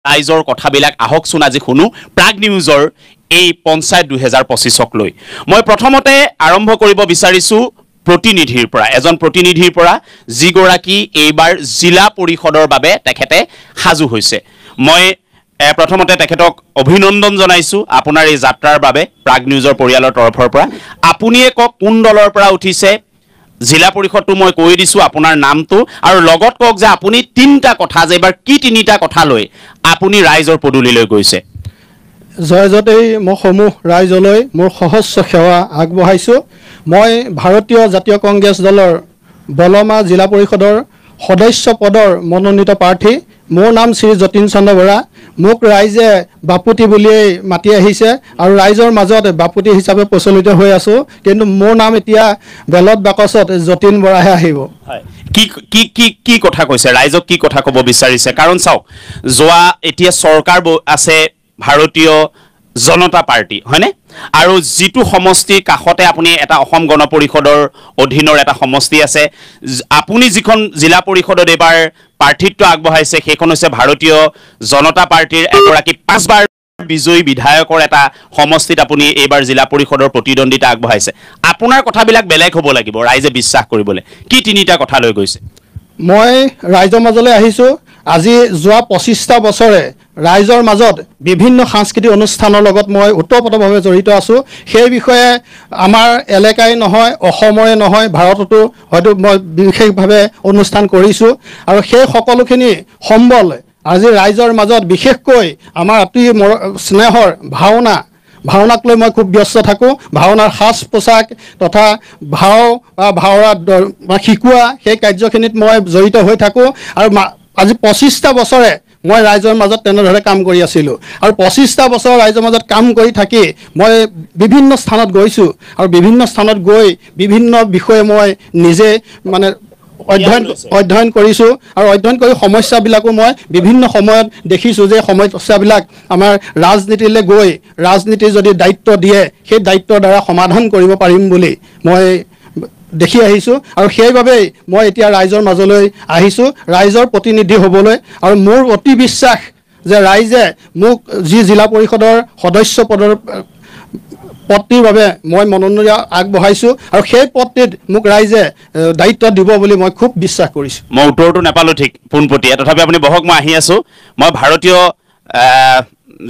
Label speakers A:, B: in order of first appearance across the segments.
A: ৰাইজৰ কথাবিলাক আহকচোন আজি শুনো প্ৰাগ নিউজৰ এই পঞ্চায়ত 2025ক লৈ মই প্ৰথমতে আৰম্ভ কৰিব বিচাৰিছো প্ৰতিনিধিৰ পৰা এজন প্ৰতিনিধিৰ পৰা যিগৰাকী এইবাৰ জিলা পৰিষদৰ বাবে তেখেতে সাজু হৈছে মই প্ৰথমতে তেখেতক অভিনন্দন জনাইছো আপোনাৰ এই যাত্ৰাৰ বাবে প্ৰাগ নিউজৰ পৰিয়ালৰ তৰফৰ পৰা আপুনিয়ে কক কোন দলৰ পৰা উঠিছে জিলা পৰিষদটো মই কৈ দিছো আপোনাৰ নামটো আৰু লগত কক যে আপুনি তিনিটা কথা যে এবাৰ কি তিনিটা কথা লৈ আপুনি ৰাইজৰ পদুলিলৈ গৈছে
B: জয়জতেই মই সমূহ ৰাইজলৈ মোৰ সহস্ৰ সেৱা আগবঢ়াইছো মই ভাৰতীয় জাতীয় কংগ্ৰেছ দলৰ বলমা জিলা পৰিষদৰ সদস্য পদৰ মনোনীত প্ৰাৰ্থী মোৰ নাম শ্ৰী যতীন চন্দ্ৰ বৰা মোক ৰাইজে বাপুতি বুলিয়েই মাতি আহিছে আৰু ৰাইজৰ মাজত বাপুতি হিচাপে প্ৰচলিত হৈ আছো কিন্তু মোৰ নাম এতিয়া বেলত বাকচত যতীন বৰাহে আহিব
A: কি কি কি কি কথা কৈছে ৰাইজক কি কথা ক'ব বিচাৰিছে কাৰণ চাওক যোৱা এতিয়া চৰকাৰ আছে ভাৰতীয় জনতা পাৰ্টি হয়নে আৰু যিটো সমষ্টিৰ কাষতে আপুনি এটা অসম গণ পৰিষদৰ অধীনৰ এটা সমষ্টি আছে আপুনি যিখন জিলা পৰিষদত এবাৰ প্ৰাৰ্থিত্ব আগবঢ়াইছে সেইখন হৈছে ভাৰতীয় জনতা পাৰ্টিৰ এগৰাকী 5 বাৰ বিজয়ী বিধায়কৰ এটা সমষ্টিত আপুনি এইবাৰ জিলা পৰিষদৰ প্ৰতিদ্বন্দ্বিতা আগবঢ়াইছে আপোনাৰ কথাবিলাক বেলেগ হ'ব লাগিব ৰাইজে বিশ্বাস কৰিবলৈ কি তিনিটা কথা লৈ গৈছে
B: মই ৰাইজৰ মাজলৈ আহিছো আজি যোৱা 25টা বছৰে ৰাইজৰ মাজত বিভিন্ন সাংস্কৃতিক অনুষ্ঠানৰ লগত মই ওতঃপ্ৰোতভাৱে জড়িত আছো সেই বিষয়ে আমাৰ এলেকাই নহয় অসমৰে নহয় ভাৰততো হয়তো মই বিশেষভাৱে অনুষ্ঠান কৰিছো আৰু সেই সকলোখিনি সম্বল আজি ৰাইজৰ মাজত বিশেষকৈ আমাৰ অতি স্নেহৰ ভাওনাক লৈ মই খুব ব্যস্ত থাকোঁ ভাওনাৰ সাজ পোছাক তথা ভাও বা ভাওৰা শিকোৱা সেই কাৰ্যখিনিত মই জড়িত হৈ থাকোঁ আৰু আজি 25টা বছৰে মই ৰাইজৰ মাজত তেনেদৰে কাম কৰি আছিলোঁ আৰু 25টা বছৰ ৰাইজৰ মাজত কাম কৰি থাকি মই বিভিন্ন স্থানত গৈছোঁ আৰু বিভিন্ন স্থানত গৈ বিভিন্ন বিষয়ে মই নিজে মানে অধ্যয়ন কৰিছোঁ আৰু অধ্যয়ন কৰি সমস্যাবিলাকো মই বিভিন্ন সময়ত দেখিছোঁ যে সমস্যাবিলাক আমাৰ ৰাজনীতিলৈ গৈ ৰাজনীতিৰ যদি দায়িত্ব দিয়ে সেই দায়িত্বৰ দ্বাৰা সমাধান কৰিব পাৰিম বুলি মই দেখি আহিছোঁ আৰু সেইবাবেই মই এতিয়া ৰাইজৰ মাজলৈ আহিছোঁ ৰাইজৰ প্ৰতিনিধি হ'বলৈ আৰু মোৰ অতি বিশ্বাস যে ৰাইজে মোক যি জিলা পৰিষদৰ সদস্য পদৰ পদটিৰ বাবে মই মনোনয়ন আগবঢ়াইছোঁ আৰু সেই পদটিত মোক ৰাইজে দায়িত্ব দিব বুলি মই খুব বিশ্বাস কৰিছোঁ
A: মই উত্তৰটো নাপালোঁ ঠিক পোনপটীয়া তথাপি আপুনি বহক মই আহি আছোঁ মই ভাৰতীয়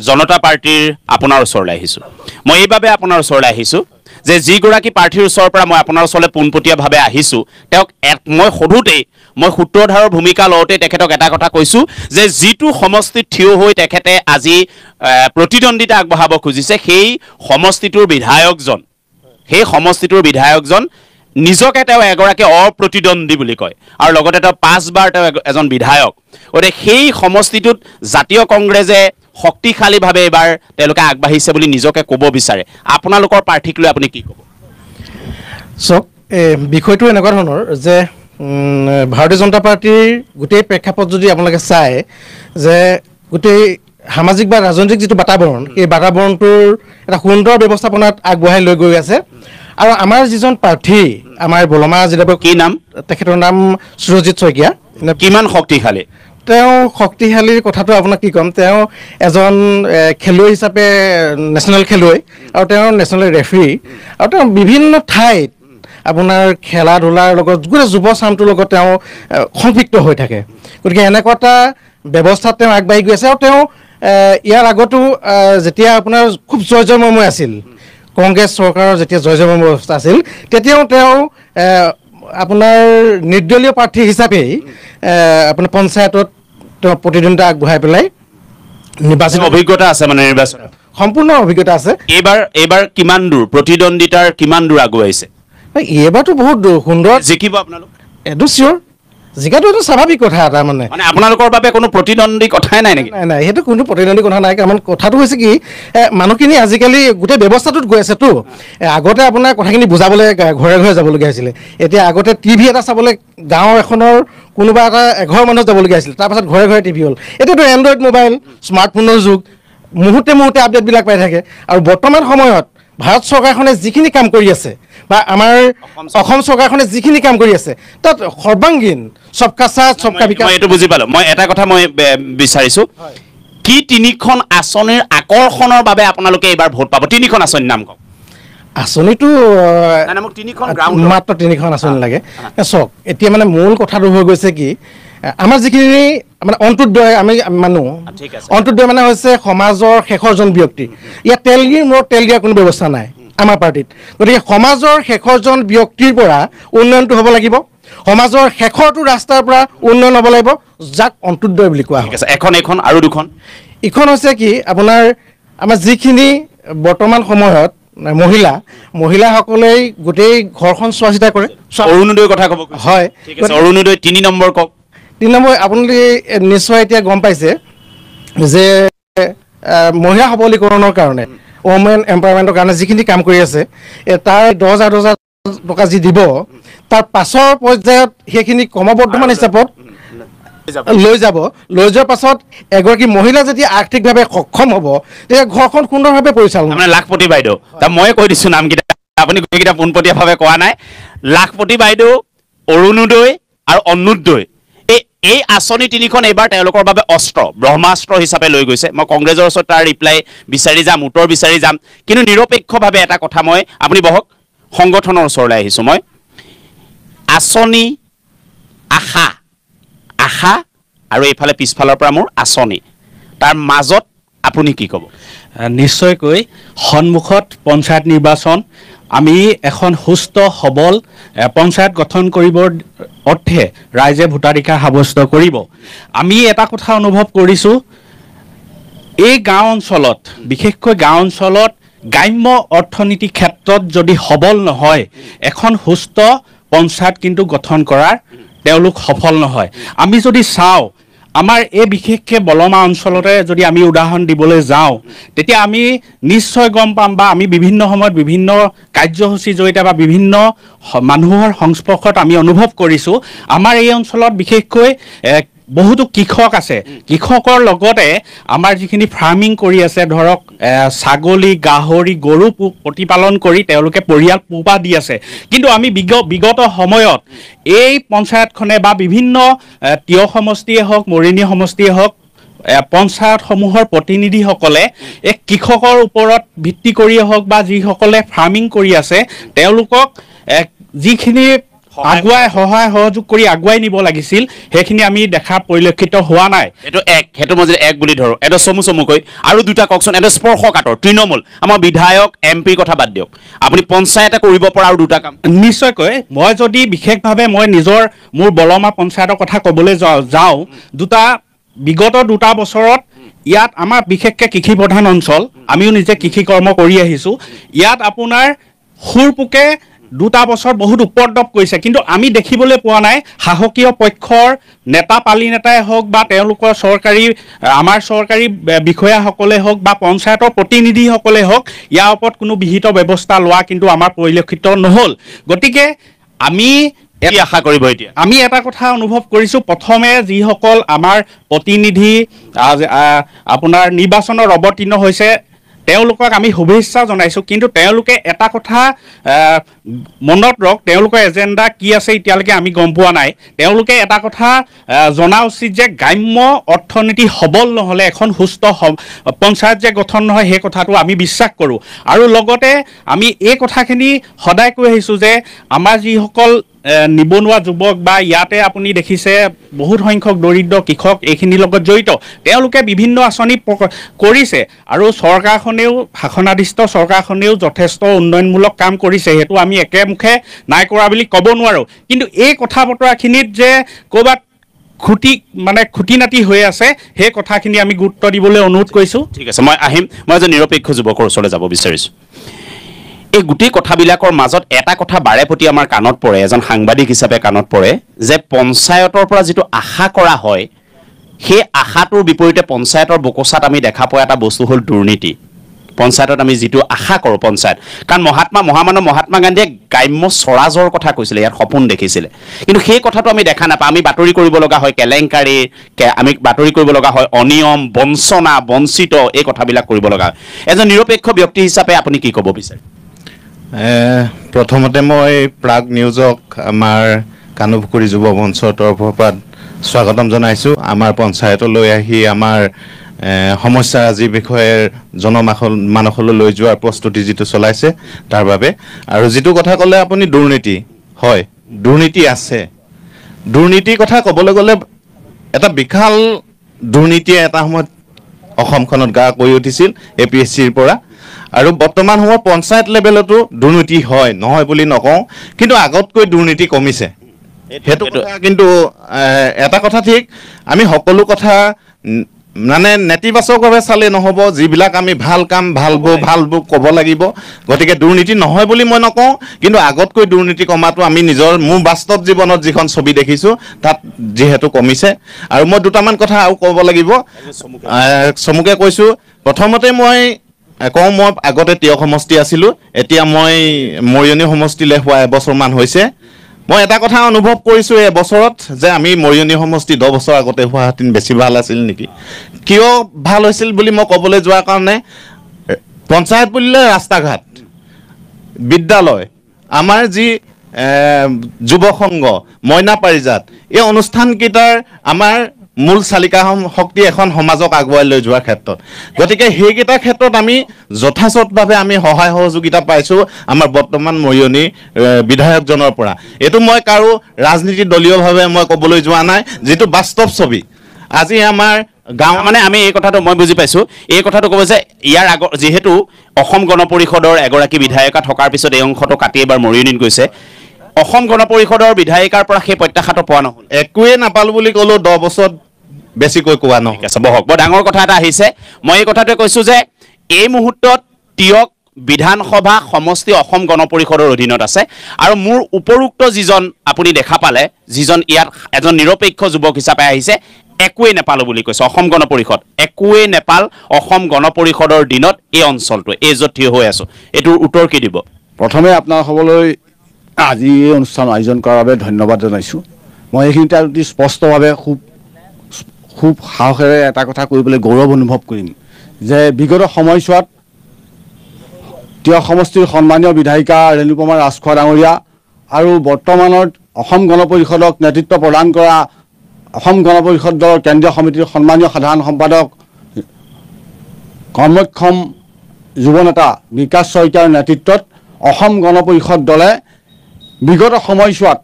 A: জনতা পাৰ্টিৰ আপোনাৰ ওচৰলৈ আহিছোঁ মই এইবাবে আপোনাৰ ওচৰলৈ আহিছোঁ যে যিগৰাকী প্ৰাৰ্থীৰ ওচৰৰ পৰা মই আপোনাৰ ওচৰলৈ পোনপটীয়াভাৱে আহিছোঁ তেওঁক মই সোধোতেই মই সূত্ৰধাৰৰ ভূমিকা লওঁতে তেখেতক এটা কথা কৈছোঁ যে যিটো সমষ্টিত থিয় হৈ তেখেতে আজি প্ৰতিদ্বন্দ্বিতা আগবঢ়াব খুজিছে সেই সমষ্টিটোৰ বিধায়কজন নিজকে তেওঁ এগৰাকী অপ্ৰতিদ্বন্দ্বী বুলি কয় আৰু লগতে তেওঁ 5 বাৰ তেওঁ এজন বিধায়ক গতিকে সেই সমষ্টিটোত জাতীয় কংগ্ৰেছে শক্তিশালীভাৱে এবাৰ তেওঁলোকে আগবাঢ়িছে বুলি নিজকে ক'ব বিচাৰে আপোনালোকৰ প্ৰাৰ্থীক লৈ আপুনি কি ক'ব
C: চক বিষয়টো এনেকুৱা ধৰণৰ যে ভাৰতীয় জনতা পাৰ্টিৰ গোটেই প্ৰেক্ষাপট যদি আপোনালোকে চায় যে গোটেই সামাজিক বা ৰাজনৈতিক যিটো বাতাবৰণ এই বাতাবৰণটোৰ এটা সুন্দৰ ব্যৱস্থাপনাত আগবঢ়াই লৈ গৈ আছে আৰু আমাৰ যিজন প্ৰাৰ্থী আমাৰ বলমা জিলাৰ
A: কি নাম
C: তেখেতৰ নাম সুৰজিত শইকীয়া
A: কিমান শক্তিশালী
C: তেওঁ শক্তিশালীৰ কথাটো আপোনাক কি ক'ম তেওঁ এজন খেলুৱৈ হিচাপে নেশ্যনেল খেলুৱৈ আৰু তেওঁ নেশ্যনেল ৰেফাৰী আৰু তেওঁ বিভিন্ন ঠাইত আপোনাৰ খেলা ধূলাৰ লগত গোটেই যুৱ চামটোৰ লগত তেওঁ সংপৃক্ত হৈ থাকে গতিকে এনেকুৱা এটা ব্যৱস্থাত তেওঁ আগবাঢ়ি গৈ আছে আৰু তেওঁ ইয়াৰ আগতো যেতিয়া আপোনাৰ খুব জয়ময় আছিল কংগ্ৰেছ চৰকাৰৰ যেতিয়া জয়ময় ব্যৱস্থা আছিল তেতিয়াও তেওঁ আপোনাৰ নিৰ্দলীয় প্ৰাৰ্থী হিচাপেই আপোনাৰ পঞ্চায়তত তেওঁ প্ৰতিদ্বন্দ্বিতা আগবঢ়াই পেলাই নিৰ্বাচন
A: অভিজ্ঞতা আছে মানে নিৰ্বাচন
C: সম্পূৰ্ণ অভিজ্ঞতা আছে
A: এইবাৰ কিমান দূৰ প্ৰতিদ্বন্দ্বিতাৰ কিমান দূৰ আগুৱাইছে
C: এইবাৰতো বহুত সুন্দৰ
A: জিকিব আপোনালোক
C: এইটো চিয়'ৰ জিকাটো এইটো স্বাভাৱিক কথা এটা মানে
A: আপোনালোকৰ বাবে কোনো প্ৰতিদ্বন্দ্বী কথাই নাই নেকি
C: নাই সেইটো কোনো প্ৰতিদ্বন্দ্বী কথা নাই কাৰণ কথাটো হৈছে কি মানুহখিনি আজিকালি গোটেই ব্যৱস্থাটোত গৈ আছেতো আগতে আপোনাৰ কথাখিনি বুজাবলৈ ঘৰে ঘৰে যাবলগীয়া হৈছিলে এতিয়া আগতে টিভি এটা চাবলৈ গাঁও এখনৰ কোনোবা এটা এঘৰ মানুহ যাবলগীয়া হৈছিলে তাৰপাছত ঘৰে ঘৰে টিভি হ'ল এতিয়াতো এণ্ড্ৰইড মোবাইল স্মাৰ্টফোনৰ যুগ মুহূৰ্তে আপডেটবিলাক পাই থাকে আৰু বৰ্তমান সময়ত ভাৰত চৰকাৰখনে যিখিনি কাম কৰি আছে বা আমাৰ অসম চৰকাৰখনে যিখিনি কাম কৰি আছে তাত সৰ্বাংগীন সবকা সাথ সবকা বিকাশ
A: এইটো বুজি পালোঁ মই এটা কথা মই বিচাৰিছোঁ কি তিনিখন আঁচনিৰ আকৰ্ষণৰ বাবে আপোনালোকে এইবাৰ ভোট পাব তিনিখন আঁচনিৰ নাম কওক
C: আঁচনিটো
A: মোক তিনিখন গ্ৰাউণ্ড
C: মাত্ৰ তিনিখন আঁচনি লাগে চাওক এতিয়া মানে মূল কথাটো হৈ গৈছে কি আমাৰ যিখিনি মানে অন্তোদয় আমি মানুহ অন্তোদয় মানে হৈছে সমাজৰ শেষৰজন ব্যক্তি ইয়াত তেলগিৰ মূৰত তেল দিয়াৰ কোনো ব্যৱস্থা নাই আমাৰ পাৰ্টিত গতিকে সমাজৰ শেষৰজন ব্যক্তিৰ পৰা উন্নয়নটো হ'ব লাগিব সমাজৰ শেষৰটো ৰাস্তাৰ পৰা উন্নয়ন হ'ব লাগিব যাক অন্তোদয় বুলি কোৱা হয়
A: এখন আৰু দুখন
C: ইখন হৈছে কি আপোনাৰ আমাৰ যিখিনি বৰ্তমান সময়ত মহিলাসকলেই গোটেই ঘৰখন চোৱা চিতা কৰে
A: অৰুণোদয়ৰ কথা ক'ব
C: হয়
A: অৰুণোদয় 3 নম্বৰ কওক
C: 3 নম্বৰ আপুনি নিশ্চয় এতিয়া গম পাইছে যে মহিলা সবলীকৰণৰ কাৰণে ওমেন এম্পাৱাৰমেণ্টৰ কাৰণে যিখিনি কাম কৰি আছে তাৰ 10,000 টকা যি দিব তাৰ পাছৰ পৰ্যায়ত সেইখিনি ক্ৰমবৰ্ধমান হিচাপত লৈ যোৱাৰ পাছত এগৰাকী মহিলা যেতিয়া আৰ্থিকভাৱে সক্ষম হ'ব তেতিয়া ঘৰখন সুন্দৰভাৱে পৰিচালনা
A: মানে লাখপতি বাইদেউ মই কৈ দিছোঁ নামকেইটা আপুনি গোটেইকেইটা পোনপটীয়াভাৱে কোৱা নাই লাখপতি বাইদেউ অৰুণোদয় আৰু অন্নোদয় এই আঁচনি তিনিখন এইবাৰ তেওঁলোকৰ বাবে অস্ত্ৰ ব্ৰহ্মাস্ত্ৰ হিচাপে লৈ গৈছে মই কংগ্ৰেছৰ ওচৰত তাৰ ৰিপ্লাই বিচাৰি যাম উত্তৰ বিচাৰি যাম কিন্তু নিৰপেক্ষভাৱে এটা কথা মই আপুনি বহক সংগঠনৰ ওচৰলৈ আহিছোঁ মই আঁচনি আশা আৰু এইফালে পিছফালৰ পৰা মোৰ আঁচনি তাৰ মাজত আপুনি কি ক'ব
D: নিশ্চয়কৈ সন্মুখত পঞ্চায়ত নিৰ্বাচন আমি এখন সুস্থ সবল পঞ্চায়ত গঠন কৰিবৰ অৰ্থে ৰাইজে ভোটাধিকাৰ সাব্যস্ত কৰিব আমি এটা কথা অনুভৱ কৰিছোঁ এই গাঁও অঞ্চলত বিশেষকৈ গাঁও অঞ্চলত গ্ৰাম্য অৰ্থনীতি ক্ষেত্ৰত যদি সবল নহয় এখন সুস্থ পঞ্চায়ত কিন্তু গঠন কৰাৰ তেওঁলোক সফল নহয় আমি যদি চাওঁ আমাৰ এই বিশেষকৈ বলমা অঞ্চলতে যদি আমি উদাহৰণ দিবলৈ যাওঁ তেতিয়া আমি নিশ্চয় গম পাম বা আমি বিভিন্ন সময়ত বিভিন্ন কাৰ্যসূচীৰ জৰিয়তে বা বিভিন্ন মানুহৰ সংস্পৰ্শত আমি অনুভৱ কৰিছোঁ আমাৰ এই অঞ্চলত বিশেষকৈ বহুতো কৃষক আছে কৃষকৰ লগতে আমাৰ যিখিনি ফাৰ্মিং কৰি আছে ধৰক ছাগলী গাহৰি গৰু প্ৰতিপালন কৰি তেওঁলোকে পৰিয়াল পোহপাল দি আছে কিন্তু আমি বিগত সময়ত এই পঞ্চায়তখনে বা বিভিন্ন তিয় সমষ্টিয়ে হওক মৰিনী সমষ্টিয়ে হওক পঞ্চায়তসমূহৰ প্ৰতিনিধিসকলে এই কৃষকৰ ওপৰত ভিত্তি কৰিয়ে হওক বা যিসকলে ফাৰ্মিং কৰি আছে তেওঁলোকক যিখিনি আগুৱাই সহায় সহযোগ কৰি আগুৱাই নিব লাগিছিল সেইখিনি আমি দেখা পৰিলক্ষিত হোৱা নাই
A: সেইটো মই যদি এক বুলি ধৰোঁ এটা চমুকৈ আৰু দুটা কওকচোন এটা স্পৰ্শকাতৰ তৃণমূল আমাৰ বিধায়ক এমপিৰ কথা বাদ দিয়ক আপুনি পঞ্চায়তে কৰিব পৰা আৰু দুটা কাম
D: নিশ্চয়কৈ মই যদি বিশেষভাৱে মই মোৰ বলমা পঞ্চায়তৰ কথা ক'বলৈ যাওঁ বিগত 2 বছৰত ইয়াত আমাৰ বিশেষকৈ কৃষি প্ৰধান অঞ্চল আমিও নিজে কৃষি কৰ্ম কৰি আহিছোঁ ইয়াত আপোনাৰ সুৰপোকে 2 বছৰ বহুত উপদ্ৰৱ কৰিছে কিন্তু আমি দেখিবলৈ পোৱা নাই সাহসীয় পক্ষৰ পালি নেতাই হওক বা তেওঁলোকৰ আমাৰ চৰকাৰী বিষয়াসকলে হওক বা পঞ্চায়তৰ প্ৰতিনিধিসকলে হওক ইয়াৰ ওপৰত কোনো বিহিত ব্যৱস্থা লোৱা কিন্তু আমাৰ পৰিলক্ষিত নহ'ল গতিকে আমি আশা কৰিব এতিয়া আমি এটা কথা অনুভৱ কৰিছোঁ প্ৰথমে যিসকল আমাৰ প্ৰতিনিধি আপোনাৰ নিৰ্বাচনত অৱতীৰ্ণ হৈছে তেওঁলোকক আমি শুভেচ্ছা জনাইছোঁ কিন্তু তেওঁলোকে এটা কথা মনত ৰখ তেওঁলোকৰ এজেণ্ডা কি আছে এতিয়ালৈকে আমি গম পোৱা নাই তেওঁলোকে এটা কথা জনা উচিত যে গ্ৰাম্য অৰ্থনীতি সবল নহ'লে এখন সুস্থ পঞ্চায়ত যে গঠন নহয় সেই কথাটো আমি বিশ্বাস কৰোঁ আৰু লগতে আমি এই কথাখিনি সদায় কৈ আহিছোঁ যে আমাৰ যিসকল নিবনুৱা যুৱক বা ইয়াতে আপুনি দেখিছে বহুত সংখ্যক দৰিদ্ৰ কৃষক এইখিনিৰ লগত জড়িত তেওঁলোকে বিভিন্ন আঁচনি কৰিছে আৰু চৰকাৰখনেও শাসনাধিষ্ঠ চৰকাৰখনেও যথেষ্ট উন্নয়নমূলক কাম কৰিছে সেইটো আমি একেমুখে নাই কৰা বুলি ক'ব নোৱাৰোঁ কিন্তু এই কথা বতৰাখিনিত যে ক'ৰবাত খুটি নাতি হৈ আছে সেই কথাখিনি আমি গুৰুত্ব দিবলৈ অনুৰোধ কৰিছোঁ
A: ঠিক আছে মই এজন নিৰপেক্ষ যুৱকৰ ওচৰলৈ যাব বিচাৰিছোঁ এই গোটেই কথাবিলাকৰ মাজত এটা কথা বাৰেপতি আমাৰ কাণত পৰে এজন সাংবাদিক হিচাপে কাণত পৰে যে পঞ্চায়তৰ পৰা যিটো আশা কৰা হয় সেই আশাটোৰ বিপৰীতে পঞ্চায়তৰ বকচাত আমি দেখা পোৱা এটা বস্তু হ'ল দুৰ্নীতি পঞ্চায়তত আমি যিটো আশা কৰোঁ পঞ্চায়ত কাৰণ মহামানৱ মহাত্মা গান্ধীয়ে গ্ৰাম্য স্বৰাজৰ কথা কৈছিলে ইয়াত সপোন দেখিছিলে কিন্তু সেই কথাটো আমি দেখা নাপাওঁ আমি বাতৰি কৰিব লগা হয় কেলেংকাৰী আমি বাতৰি কৰিব লগা হয় অনিয়ম বঞ্চনা বঞ্চিত এই কথাবিলাক কৰিব লগা হয় এজন নিৰপেক্ষ ব্যক্তি হিচাপে আপুনি কি ক'ব বিচাৰে
E: প্ৰথমতে মই প্ৰাগ নিউজক আমাৰ কানুপুখুৰী যুৱ মঞ্চৰ তৰফৰ পৰা স্বাগতম জনাইছোঁ আমাৰ পঞ্চায়তলৈ আহি আমাৰ সমস্যাৰাজিৰ বিষয়ে জনমানসলৈ লৈ যোৱাৰ প্ৰস্তুতি যিটো চলাইছে তাৰ বাবে আৰু যিটো কথা ক'লে আপুনি দুৰ্নীতি হয় দুৰ্নীতি আছে দুৰ্নীতিৰ কথা ক'বলৈ গ'লে এটা বিশাল দুৰ্নীতিয়ে এটা সময়ত অসমখনত গা কৰি উঠিছিল APSCৰ পৰা আৰু বৰ্তমান সময়ত পঞ্চায়ত লেভেলতো দুৰ্নীতি হয় নহয় বুলি নকওঁ কিন্তু আগতকৈ দুৰ্নীতি কমিছে সেইটো কথা কিন্তু এটা কথা ঠিক আমি সকলো কথা মানে নেতিবাচকভাৱে চালে নহ'ব যিবিলাক আমি ভাল কাম ভালবোৰ ক'ব লাগিব গতিকে দুৰ্নীতি নহয় বুলি মই নকওঁ কিন্তু আগতকৈ দুৰ্নীতি কমাটো আমি মোৰ বাস্তৱ জীৱনত যিখন ছবি দেখিছোঁ তাত যিহেতু কমিছে আৰু মই দুটামান কথা আৰু ক'ব লাগিব চমুকে কৈছোঁ প্ৰথমতে মই আগতে তিয়ক সমষ্টি আছিলোঁ এতিয়া মই মৰিয়নি সমষ্টিলৈ হোৱা এবছৰমান হৈছে মই এটা কথা অনুভৱ কৰিছোঁ এই বছৰত যে আমি মৰিয়নি সমষ্টি 10 বছৰ আগতে হোৱাহেঁতেন বেছি ভাল আছিল নেকি কিয় ভাল হৈছিল বুলি মই ক'বলৈ যোৱাৰ কাৰণে পঞ্চায়ত বুলিলে ৰাস্তা ঘাট বিদ্যালয় আমাৰ যি যুৱ সংঘ মইনা পাৰিজাত এই অনুষ্ঠানকেইটাৰ আমাৰ মূল চালিকা শক্তি এখন সমাজক আগুৱাই লৈ যোৱাৰ ক্ষেত্ৰত গতিকে সেইকেইটাৰ ক্ষেত্ৰত আমি যথাযথভাৱে আমি সহায় সহযোগিতা পাইছোঁ আমাৰ বৰ্তমান মৰিয়নি বিধায়কজনৰ পৰা এইটো মই কাৰো ৰাজনীতি দলীয়ভাৱে মই ক'বলৈ যোৱা নাই যিটো বাস্তৱ ছবি আজি আমাৰ
A: গাঁও মানে আমি এই কথাটো মই বুজি পাইছোঁ এই কথাটো ক'ব যে ইয়াৰ আগৰ যিহেতু অসম গণ পৰিষদৰ এগৰাকী বিধায়িকা থকাৰ পিছত এই অংশটো কাটি এবাৰ মৰিয়নিত গৈছে অসম গণ পৰিষদৰ বিধায়িকাৰ পৰা সেই প্ৰত্যাশাটো পোৱা নহ'ল
E: একোৱে নাপালোঁ বুলি ক'লেও 10 বছৰত বেছিকৈ কোৱা নহয়
A: আছে বহক বৰ ডাঙৰ কথা এটা আহিছে মই এই কথাটোৱে কৈছোঁ যে এই মুহূৰ্তত তিয়ক বিধানসভা সমষ্টি অসম গণ পৰিষদৰ অধীনত আছে আৰু মোৰ উপৰোক্ত যিজন আপুনি দেখা পালে যিজন ইয়াত এজন নিৰপেক্ষ যুৱক হিচাপে আহিছে একোৱে নেপালোঁ বুলি কৈছে অসম গণ পৰিষদ একোৱে নেপাল অসম গণ পৰিষদৰ দিনত এই অঞ্চলটো এই য'ত থিয় হৈ আছোঁ এইটোৰ উত্তৰ কি দিব
F: প্ৰথমে আপোনাৰ সকললৈ আজি এই অনুষ্ঠান আয়োজন কৰাৰ বাবে ধন্যবাদ জনাইছোঁ মই এইখিনিতে অতি স্পষ্টভাৱে খুব সাহসেৰে এটা কথা কৰিবলৈ গৌৰৱ অনুভৱ কৰিম যে বিগত সময়ছোৱাত তিয়ক সমষ্টিৰ সন্মানীয় বিধায়িকা ৰেণুপমা ৰাজখোৱা ডাঙৰীয়া আৰু বৰ্তমানৰ অসম গণ পৰিষদক নেতৃত্ব প্ৰদান কৰা অসম গণ পৰিষদ দলৰ কেন্দ্ৰীয় সমিতিৰ সন্মানীয় সাধাৰণ সম্পাদক কৰ্মক্ষম যুৱনেতা বিকাশ শইকীয়াৰ নেতৃত্বত অসম গণ পৰিষদ দলে বিগত সময়ছোৱাত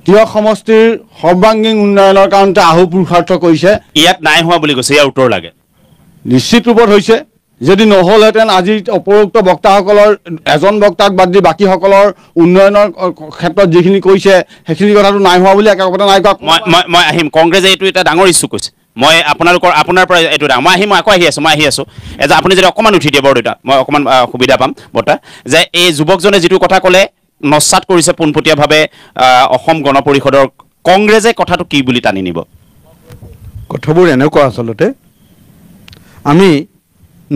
F: তিয়ক সমষ্টিৰ সৰ্বাংগীন উন্নয়নৰ কাৰণতে আহু পুৰুষাৰ্থ কৰিছে
A: ইয়াত নাই হোৱা বুলি কৈছে ইয়াৰ উত্তৰ লাগে
F: নিশ্চিত ৰূপত হৈছে যদি নহ'লহেঁতেন আজি উপৰোক্ত বক্তাসকলৰ এজন বক্তাক বাদ দি বাকীসকলৰ উন্নয়নৰ ক্ষেত্ৰত যিখিনি কৰিছে সেইখিনি কথাটো নাই হোৱা বুলি একে কথা নাই কোৱা
A: মই আহিম কংগ্ৰেছে এইটো এটা ডাঙৰ ইছ্যু কৈছে মই আপোনাৰ পৰা এইটো ডাঙৰ মই আকৌ আহি আছোঁ যে আপুনি যদি অকণমান উঠি দিয়ে বৰদেউতা মই অকণমান সুবিধা পাম বৰ্তা যে এই যুৱকজনে যিটো কথা ক'লে নস্বাত কৰিছে পোনপটীয়াভাৱে অসম গণ পৰিষদৰ কংগ্ৰেছে কথাটো কি বুলি টানি নিব
G: কথাবোৰ এনেকুৱা আচলতে আমি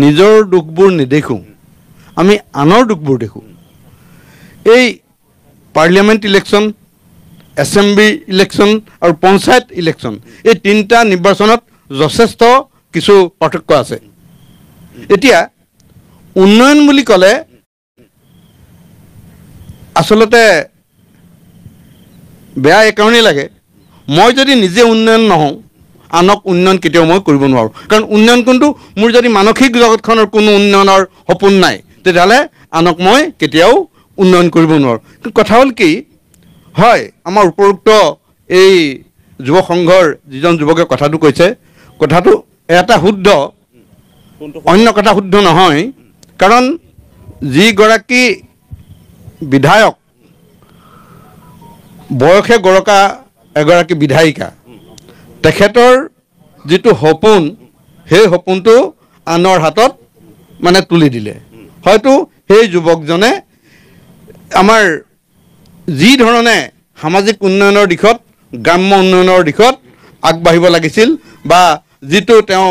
G: নিজৰ দুখবোৰ নেদেখোঁ আমি আনৰ দুখবোৰ দেখোঁ এই পাৰ্লিয়ামেণ্ট ইলেকশ্যন এছেম্বলি ইলেকশ্যন আৰু পঞ্চায়ত ইলেকশ্যন এই তিনিটা নিৰ্বাচনত যথেষ্ট কিছু পাৰ্থক্য আছে এতিয়া উন্নয়ন বুলি ক'লে আচলতে বেয়া এইকাৰণেই লাগে মই যদি নিজে উন্নয়ন নহওঁ আনক উন্নয়ন কেতিয়াও মই কৰিব নোৱাৰোঁ কাৰণ উন্নয়ন কোনটো মোৰ যদি মানসিক জগতখনৰ কোনো উন্নয়নৰ সপোন নাই তেতিয়াহ'লে আনক মই কেতিয়াও উন্নয়ন কৰিব নোৱাৰোঁ কিন্তু কথা হ'ল কি হয় আমাৰ উপৰোক্ত এই যুৱ সংঘৰ যিজন যুৱকে কথাটো কৈছে কথাটো এটা শুদ্ধ অন্য কথা শুদ্ধ নহয় কাৰণ যিগৰাকী বিধায়ক বয়সে গৰকা এগৰাকী বিধায়িকা তেখেতৰ যিটো সপোন সেই সপোনটো আনৰ হাতত মানে তুলি দিলে হয়তো সেই যুৱকজনে আমাৰ যি ধৰণে সামাজিক উন্নয়নৰ দিশত গ্ৰাম্য উন্নয়নৰ দিশত আগবাঢ়িব লাগিছিল বা যিটো তেওঁ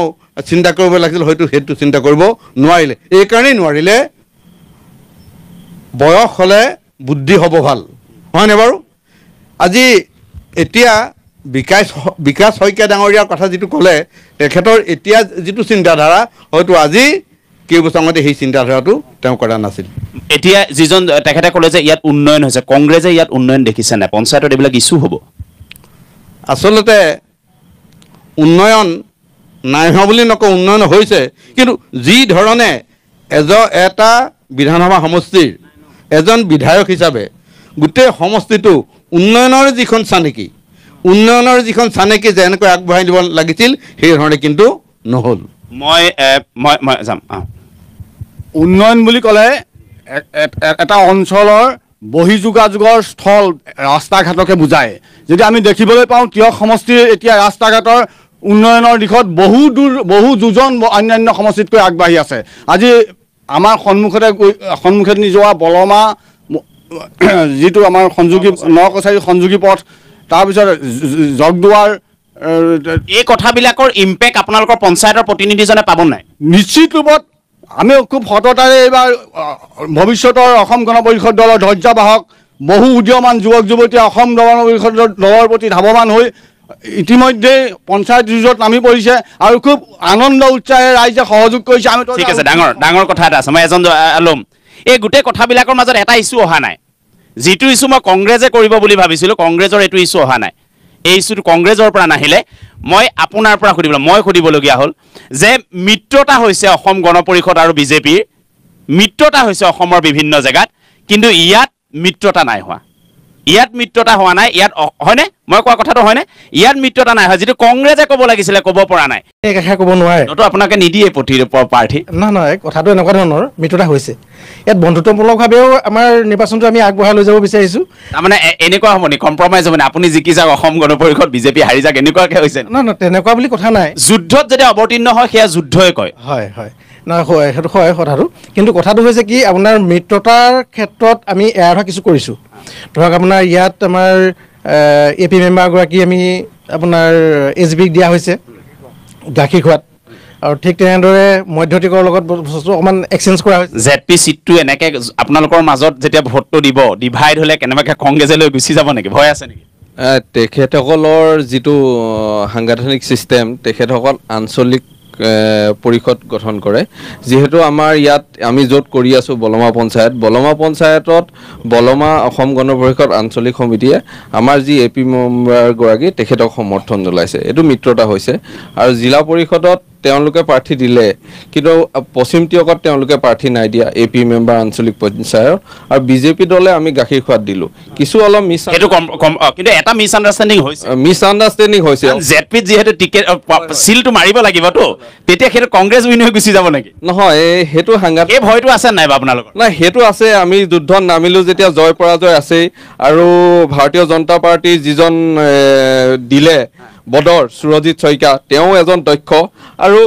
G: চিন্তা কৰিব লাগিছিল হয়তো সেইটো চিন্তা কৰিব নোৱাৰিলে এইকাৰণেই নোৱাৰিলে বয়স হ'লে বুদ্ধি হ'ব ভাল হয়নে বাৰু আজি এতিয়া বিকাশ শইকীয়া ডাঙৰীয়াৰ কথা যিটো ক'লে তেখেতৰ এতিয়া যিটো চিন্তাধাৰা হয়তো আজি কেইবছৰ আগতে সেই চিন্তাধাৰাটো তেওঁ কৰা নাছিল
A: এতিয়া যিজন তেখেতে ক'লে যে ইয়াত উন্নয়ন হৈছে কংগ্ৰেছে ইয়াত উন্নয়ন দেখিছে নাই পঞ্চায়তত এইবিলাক ইছ্যু হ'ব
G: আচলতে উন্নয়ন নাই হোৱা বুলি নকওঁ, উন্নয়ন হৈছে, কিন্তু যি ধৰণে এটা বিধানসভা সমষ্টিৰ এজন বিধায়ক হিচাপে গোটেই সমষ্টিটো উন্নয়নৰ যিখন চানেকি যেনেকৈ আগবঢ়াই দিব লাগিছিল সেইধৰণে কিন্তু নহ'ল।
A: মই যাম।
F: উন্নয়ন বুলি ক'লে এটা অঞ্চলৰ বহি যোগাযোগৰ স্থল ৰাস্তা ঘাটকে বুজায়। যদি আমি দেখিবলৈ পাওঁ তিয়ক সমষ্টিৰ এতিয়া ৰাস্তা ঘাটৰ উন্নয়নৰ দিশত বহু যোজন অন্যান্য সমষ্টিতকৈ আগবাঢ়ি আছে। আজি আমাৰ সন্মুখেদি যোৱা বলমা যিটো আমাৰ নকছাৰী সংযোগী পথ, তাৰপিছত জগদুৱাৰ,
A: এই কথাবিলাকৰ ইম্পেক্ট আপোনালোকৰ পঞ্চায়তৰ প্ৰতিনিধিজনে পাব নাই?
F: নিশ্চিত ৰূপত আমি খুব সততাৰে এইবাৰ ভৱিষ্যতৰ অসম গণ পৰিষদ দলৰ ধৈৰ্যবাহক বহু উদীয়মান যুৱক যুৱতীয়ে অসম গণ পৰিষদ দলৰ প্ৰতি ধাৱমান হৈ ইতিমধ্যে পঞ্চায়ত যুঁজত নামি পৰিছে আৰু খুব আনন্দ উৎসাহে ৰাইজে সহযোগ কৰিছে। আমি
A: ঠিক আছে, ডাঙৰ কথা এটা আছে। মই এজন ল'ম। এই গোটেই কথাবিলাকৰ মাজত এটা ইছ্যু অহা নাই, যিটো ইছ্যু মই কংগ্ৰেছে কৰিব বুলি ভাবিছিলোঁ, কংগ্ৰেছৰ এইটো ইছ্যু অহা নাই। এই ইছ্যুটো কংগ্ৰেছৰ পৰা নাহিলে মই আপোনাৰ পৰা সুধিবলগীয়া হ'ল যে মিত্ৰতা হৈছে অসম গণ পৰিষদ আৰু বিজেপিৰ, মিত্ৰতা হৈছে অসমৰ বিভিন্ন জেগাত, কিন্তু ইয়াত মিত্ৰতা নাই হোৱা। ইয়াত মিত্ৰতা হোৱা নাই, ইয়াত হয়নে? মই কোৱা কথাটো হয়নে? ইয়াত মিত্ৰতা নাই হোৱা, যিটো কংগ্ৰেছে ক'ব লাগিছিলে ক'ব পৰা নাই।
C: একেষাৰ ক'ব নোৱাৰে,
A: নতো আপোনাকে নিদিয়ে প্ৰাৰ্থী।
C: নহয়, কথাটো এনেকুৱা ধৰণৰ মিত্ৰতা হৈছে। ইয়াত বন্ধুত্বমূলকভাৱেও আমাৰ নিৰ্বাচনটো আমি আগবঢ়াই লৈ যাব বিচাৰিছোঁ।
A: তাৰমানে এনেকুৱা হ'ব নি, কম্প্ৰমাইজ হ'ব নি? আপুনি জিকি যাওক অসম গণ পৰিষদ, বিজেপি হাৰি যাওক, এনেকুৱাকৈ হৈছে?
C: নহয়, তেনেকুৱা বুলি কথা নাই।
A: যুদ্ধত যেতিয়া অৱতীৰ্ণ হয় সেয়া যুদ্ধই কয়।
C: হয়, নহয় সেইটো হয় কথাটো, কিন্তু কথাটো হৈছে কি, আপোনাৰ মিত্ৰতাৰ ক্ষেত্ৰত আমি এৰা ধৰা কিছু কৰিছোঁ। ধৰক আপোনাৰ ইয়াত আমাৰ AP মেম্বাৰগৰাকী আমি আপোনাৰ SBক দিয়া হৈছে গাখীৰ খোৱাত, আৰু ঠিক তেনেদৰে মধ্যতিকৰ লগত বস্তু অকণমান এক্সচেঞ্জ কৰা হৈছে।
A: ZP চিটটো এনেকৈ আপোনালোকৰ মাজত যেতিয়া ভোটটো দিব, ডিভাইড হ'লে কেনেবাকৈ কংগ্ৰেছে লৈ গুচি যাব নেকি? ভয় আছে নেকি?
H: তেখেতসকলৰ যিটো সাংগঠনিক ছিষ্টেম, তেখেতসকল আঞ্চলিক পৰিষদ গঠন কৰে। যিহেতু আমাৰ ইয়াত আমি য'ত কৰি আছোঁ বলমা পঞ্চায়তত বলমা অসম গণ পৰিষদ আঞ্চলিক সমিতিয়ে আমাৰ যি AP মেম্বাৰগৰাকী তেখেতক সমৰ্থন জনাইছে, এইটো মিত্ৰতা হৈছে। আৰু জিলা পৰিষদত তেওঁলোকে প্ৰাৰ্থী দিলে, কিন্তু পশ্চিম টিয়কত তেওঁলোকে প্ৰাৰ্থী নাই দিয়া, AP মেম্বাৰ আঞ্চলিক পঞ্চায়ত, আৰু বিজেপি দলে আমি গাখীৰ খোৱাত দিলোঁ। কিছু অলপ
A: কিন্তু এটা
H: মিছআণ্ডাৰষ্টেণ্ডিং হৈছে।
A: ZPত যিহেতু টিকেট চিলটো মাৰিব লাগিবতো, তেতিয়া সেইটো কংগ্ৰেছ উইন হৈ গুচি যাব নেকি?
H: নহয়, সেইটো সাংঘাতিক।
A: এই ভয়টো আছে নাই বা আপোনালোকৰ?
H: নাই, সেইটো আছে। আমি যুদ্ধত নামিলোঁ যেতিয়া জয় পৰাজয় আছেই, আৰু ভাৰতীয় জনতা পাৰ্টীৰ যিজন দিলে বদৰ সুৰজিত শইকীয়া, তেওঁ এজন দক্ষ, আৰু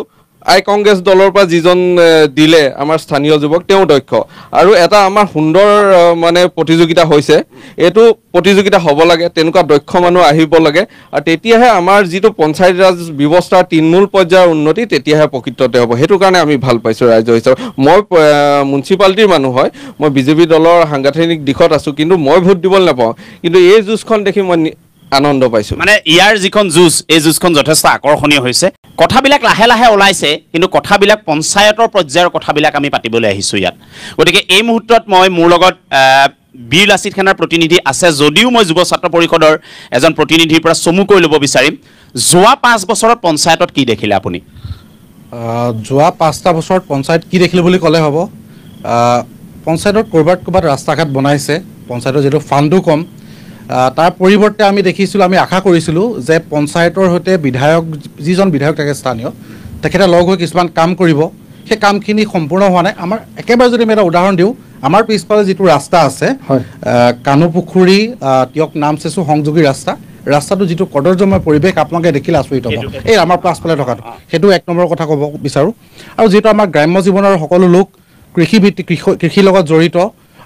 H: কংগ্ৰেছ দলৰ পৰা যিজন দিলে আমাৰ স্থানীয় যুৱক, তেওঁ দক্ষ, আৰু এটা আমাৰ সুন্দৰ মানে প্ৰতিযোগিতা হৈছে। এইটো প্ৰতিযোগিতা হ'ব লাগে, তেনেকুৱা দক্ষ মানুহ আহিব লাগে, আৰু তেতিয়াহে আমাৰ যিটো পঞ্চায়ত ৰাজ ব্যৱস্থাৰ তৃণমূল পৰ্যায়ৰ উন্নতি তেতিয়াহে প্ৰকৃততে হ'ব। সেইটো কাৰণে আমি ভাল পাইছোঁ ৰাইজৰ হিচাপে। মই মিউনিচিপালিটিৰ মানুহ হয়, মই বিজেপি দলৰ সাংগঠনিক দিশত আছোঁ, কিন্তু মই ভোট দিবলৈ নাপাওঁ, কিন্তু এই যুঁজখন দেখি মই আনন্দ পাইছোঁ।
A: মানে ইয়াৰ যিখন যুঁজ, এই যুঁজখন যথেষ্ট আকৰ্ষণীয় হৈছে। কথাবিলাক লাহে লাহে ওলাইছে, কিন্তু কথাবিলাক পঞ্চায়তৰ পৰ্যায়ৰ কথাবিলাক আমি পাতিবলৈ আহিছোঁ ইয়াত। গতিকে এই মুহূৰ্তত মোৰ লগত বীৰ লাচিত সেনাৰ প্ৰতিনিধি আছে, যদিও মই যুৱ ছাত্ৰ পৰিষদৰ এজন প্ৰতিনিধিৰ পৰা চমুকৈ ল'ব বিচাৰিম। যোৱা 5 বছৰত পঞ্চায়তত কি দেখিলে আপুনি?
I: যোৱা 5টা বছৰত পঞ্চায়ত কি দেখিলোঁ বুলি ক'লে হ'ব। পঞ্চায়তত ক'ৰবাত ৰাস্তা ঘাট বনাইছে, পঞ্চায়তৰ যিটো ফাণ্ডো কম, তাৰ পৰিৱৰ্তে আমি দেখিছিলোঁ, আমি আশা কৰিছিলোঁ যে পঞ্চায়তৰ সৈতে যিজন বিধায়ক থাকে স্থানীয়, তেখেতে লগ হৈ কিছুমান কাম কৰিব। সেই কামখিনি সম্পূৰ্ণ হোৱা নাই। আমাৰ একেবাৰে যদি আমি এটা উদাহৰণ দিওঁ, আমাৰ পিছফালে যিটো ৰাস্তা আছে, কানুপুখুৰী তিয়ক নামচেচু সংযোগী ৰাস্তাটো যিটো কদৰ্যময় পৰিৱেশ, আপোনালোকে দেখিলে আচৰিত হ'ব। এই আমাৰ পাছফালে থকাটো, সেইটো 1 নম্বৰৰ কথা ক'ব বিচাৰোঁ। আৰু যিটো আমাৰ গ্ৰাম্য জীৱনৰ সকলো লোক কৃষিৰ লগত জড়িত,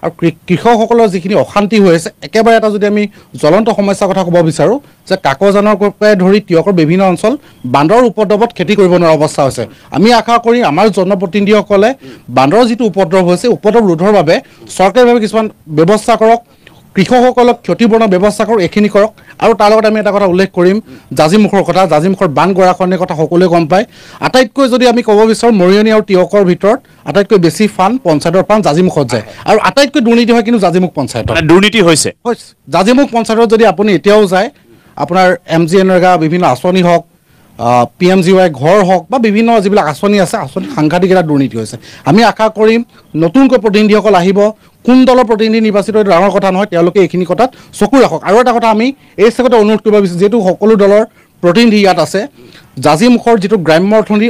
I: আৰু কৃষকসকলৰ যিখিনি অশান্তি হৈ আছে, একেবাৰে এটা যদি আমি জ্বলন্ত সমস্যাৰ কথা ক'ব বিচাৰোঁ, যে কাকজানৰ পৰাই ধৰি তিয়কৰ বিভিন্ন অঞ্চল বান্দৰৰ উপদ্ৰৱত খেতি কৰিব নোৱাৰা অৱস্থা হৈছে। আমি আশা কৰি আমাৰ জনপ্ৰতিনিধিসকলে বান্দৰৰ যিটো উপদ্ৰৱ হৈছে, উপদ্ৰৱ ৰোধৰ বাবে চৰকাৰীভাৱে কিছুমান ব্যৱস্থা কৰক, কৃষকসকলক ক্ষতিপূৰণৰ ব্যৱস্থা কৰক, এইখিনি কৰক। আৰু তাৰ লগত আমি এটা কথা উল্লেখ কৰিম, জাজিমুখৰ কথা। জাজিমুখৰ বান গৰাখহনীৰ কথা সকলোৱে গম পায়। আটাইতকৈ যদি আমি ক'ব বিচাৰোঁ, মৰিয়নি আৰু তিয়কৰ ভিতৰত আটাইতকৈ বেছি ফাণ্ড পঞ্চায়তৰ ফাণ্ড জাজিমুখত যায়, আৰু আটাইতকৈ দুৰ্নীতি হয় কিন্তু জাজিমুখ পঞ্চায়তত।
A: দুৰ্নীতি হৈছে
I: জাজিমুখ পঞ্চায়তত যদি আপুনি এতিয়াও যায়, আপোনাৰ MGNৰেগা বিভিন্ন আঁচনি হওক PMGY ঘৰ হওক বা বিভিন্ন যিবিলাক আঁচনি আছে আঁচনি সাংঘাতিক এটা দুৰ্নীতি হৈছে আমি আশা কৰিম নতুনকৈ প্ৰতিনিধিসকল আহিব কোন দলৰ প্ৰতিনিধি নিৰ্বাচিত এইটো ডাঙৰ কথা নহয় তেওঁলোকে এইখিনি কথাত চকু ৰাখক আৰু এটা কথা আমি এই চেগতে অনুৰোধ কৰিব বিচাৰিছোঁ যিহেতু সকলো দলৰ প্ৰতিনিধি ইয়াত আছে জাজিমুখৰ যিটো গ্ৰাম্য অৰ্থনীতি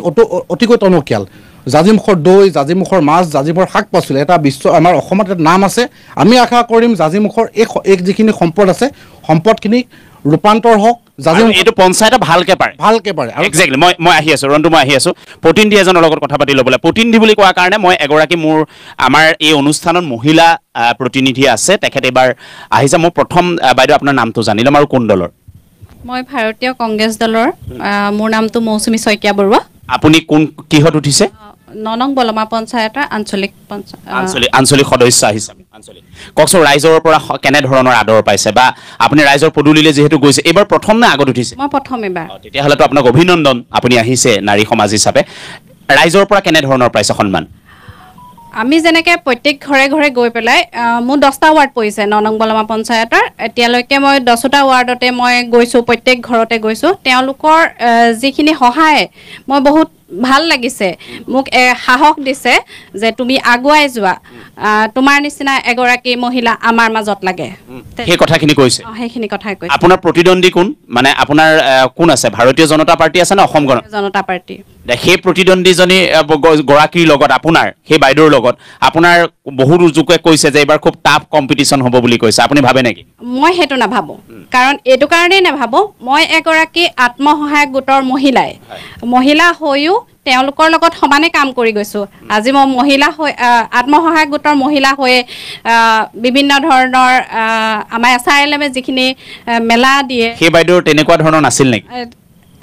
I: অতিকৈ টনকিয়াল জাজিমুখৰ দৈ জাজিমুখৰ মাছ জাজিমুখৰ শাক পাচলি এটা বিশ্ব আমাৰ অসমত এটা নাম আছে আমি আশা কৰিম জাজিমুখৰ এই যিখিনি সম্পদ আছে সম্পদখিনি ৰূপান্তৰ হওক
A: এইটো পঞ্চায়তে ভালকে পাৰে এক্সেক্টলি মই আহি আছোঁ ৰন্তু মই আহি আছোঁ প্ৰতিনিধি এজনৰ লগত কথা পাতি ল'বলৈ প্ৰতিনিধি বুলি কোৱাৰ কাৰণে মই এগৰাকী আমাৰ এই অনুষ্ঠানত মহিলা প্ৰতিনিধি আছে তেখেত এবাৰ আহিছে মই প্ৰথম বাইদেউ আপোনাৰ নামটো জানি ল'ম আৰু কোন দলৰ
J: মই ভাৰতীয় কংগ্ৰেছ দলৰ মোৰ নামটো মৌচুমী শইকীয়া বৰুৱা
A: আপুনি কোন কিহত উঠিছে
J: 9 নং বলমা পঞ্চায়তৰ
A: আঞ্চলিক সদস্য হিচাপে কওকচোন ৰাইজৰ পৰা কেনে ধৰণৰ আদৰ পাইছে বা আপুনি ৰাইজৰ পদূলিলৈ যিহেতু গৈছে এইবাৰ প্ৰথম নে আগত উঠিছে
J: মই প্ৰথম এবাৰ
A: তেতিয়াহ'লেতো আপোনাক অভিনন্দন আপুনি আহিছে নাৰী সমাজ হিচাপে ৰাইজৰ পৰা কেনে ধৰণৰ পাইছে সন্মান
J: আমি যেনেকৈ প্ৰত্যেক ঘৰে ঘৰে গৈ পেলাই মোৰ 10টা ৱাৰ্ড পৰিছে 9 নং বলমা পঞ্চায়তৰ এতিয়ালৈকে মই 10টা ৱাৰ্ডতে মই গৈছোঁ প্ৰত্যেক ঘৰতে গৈছোঁ তেওঁলোকৰ যিখিনি সহায় মই বহুত ভাল লাগিছে মোক সাহস দিছে যে তুমি আগুৱাই যোৱা তোমাৰ নিচিনা এগৰাকী মহিলা আমাৰ মাজত লাগে
A: সেই কথাখিনি কৈছে
J: সেইখিনি কথাই কৈছে
A: আপোনাৰ প্ৰতিদ্বন্দ্বী কোন মানে আপোনাৰ কোন আছে ভাৰতীয় জনতা পাৰ্টি আছে নে অসম গণ
J: জনতা পাৰ্টি
A: সেই প্ৰতিদ্বন্দ্বীজনী গৰাকীৰ লগত আপোনাৰ সেই বাইদেউৰ লগত আপোনাৰ বহুত উজুকে কৈছে যে এইবাৰ খুব টাফ কম্পিটিশ্যন হ'ব বুলি কৈছে আপুনি ভাবে নেকি
J: মই সেইটো নাভাবোঁ কাৰণ এইটো কাৰণেই নাভাবোঁ মই এগৰাকী আত্মসহায়ক গোটৰ মহিলা হৈও তেওঁলোকৰ লগত সমানে কাম কৰি গৈছোঁ আজি মই মহিলা হৈ আত্মসহায়ক গোটৰ মহিলা হৈ বিভিন্ন ধৰণৰ আমাৰ SRLM যিখিনি মেলা দিয়ে
A: সেই বাইদেউৰ তেনেকুৱা ধৰণৰ নাছিল নেকি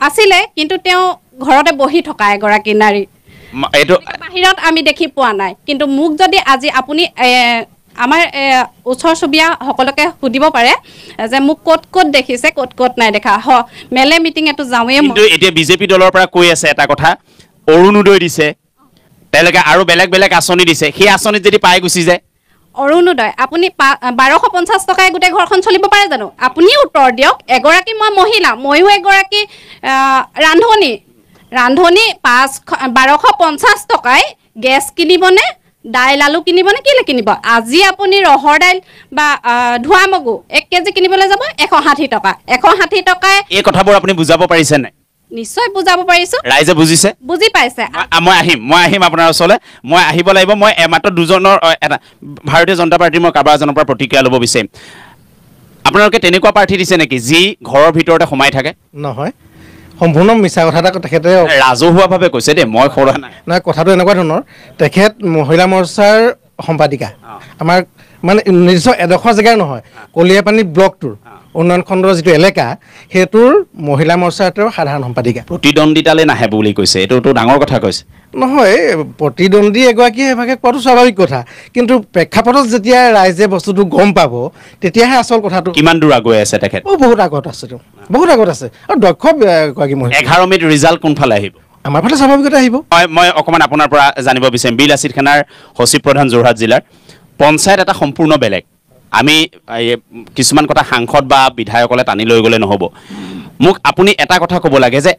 J: আছিলে কিন্তু তেওঁ ঘৰতে বহি থকা এগৰাকী নাৰী
A: এইটো
J: বাহিৰত আমি দেখি পোৱা নাই কিন্তু মোক যদি আজি আপুনি আমাৰ ওচৰ চুবুৰীয়া সকলোকে সুধিব পাৰে যে মোক ক'ত দেখিছে ক'ত নাই দেখা মেলে মিটিঙেতো যাওঁৱেই
A: কিন্তু এতিয়া বিজেপি দলৰ পৰা কৈ আছে এটা কথা অৰুণোদয় দিছে তেওঁলোকে আৰু বেলেগ আঁচনি দিছে সেই আঁচনিত যদি পাই গুচি যায়
J: অৰুণোদয় আপুনি 1250 টকাই গোটেই ঘৰখন চলিব পাৰে জানো আপুনি উত্তৰ দিয়ক এগৰাকী মই মহিলা ময়ো এগৰাকী ৰান্ধনী 1250 টকাই গেছ কিনিবনে দাইল আলু কিনিবনে কিলে কিনিব আজি আপুনি ৰহৰ দাইল বা ধোৱা মগু 1 কেজি কিনিবলৈ যাব 160 টকা 160 টকাই
A: এই কথাবোৰ আপুনি বুজাব পাৰিছে নাই
J: নিশ্চয় বুজাব পাৰিছোঁ
A: ৰাইজে বুজিছে
J: বুজি পাইছে
A: মই আহিম আপোনাৰ ওচৰলৈ মই আহিব লাগিব মই মাত্ৰ দুজনৰ এটা ভাৰতীয় জনতা পাৰ্টিৰ মই কাৰোবাৰ এজনৰ পৰা প্ৰতিক্ৰিয়া ল'ব বিচাৰিম আপোনালোকে তেনেকুৱা প্ৰাৰ্থী দিছে নেকি যি ঘৰৰ ভিতৰতে সোমাই থাকে
C: নহয় সম্পূৰ্ণ মিছা কথা এটা তেখেতে
A: ৰাজহুৱাভাৱে কৈছে দেই মই সৰু
C: নাই কথাটো এনেকুৱা ধৰণৰ তেখেত মহিলা মৰ্চাৰ সম্পাদিকা আমাৰ মানে নিৰ্দিষ্ট এডোখৰ জেগাৰ নহয় কলিয়াপানী ব্লকটোৰ উন্নয়ন খণ্ডৰ যিটো এলেকা সেইটোৰ মহিলা মৰ্চাৰ সাধাৰণ সম্পাদিকা
A: প্ৰতিদ্বন্দ্বিতালৈ নাহে বুলি কৈছে এইটোতো ডাঙৰ কথা কৈছে
C: নহয় প্ৰতিদ্বন্দ্বী এগৰাকীয়ে এভাগে কোৱাটো স্বাভাৱিক কথা কিন্তু প্ৰেক্ষাপটত যেতিয়া ৰাইজে বস্তুটো গম পাব তেতিয়াহে আচল কথাটো
A: কিমান দূৰ আগুৱাই আছে তেখেত
C: বহুত আগত আছে আৰু দক্ষ এগৰাকী মহিলা
A: 11 মে'ত ৰিজাল্ট কোনফালে আহিব
C: আমাৰ ফালে স্বাভাৱিকতে আহিব
A: মই অকণমান আপোনাৰ পৰা জানিব বিচাৰিম বি লাচিত খানাৰ সচিব প্ৰধান যোৰহাট জিলাৰ পঞ্চায়ত এটা সম্পূৰ্ণ বেলেগ আমি কিছুমান কথা সাংসদ বা বিধায়কলে টানি লৈ গ'লে নহ'ব মোক আপুনি এটা কথা ক'ব লাগে যে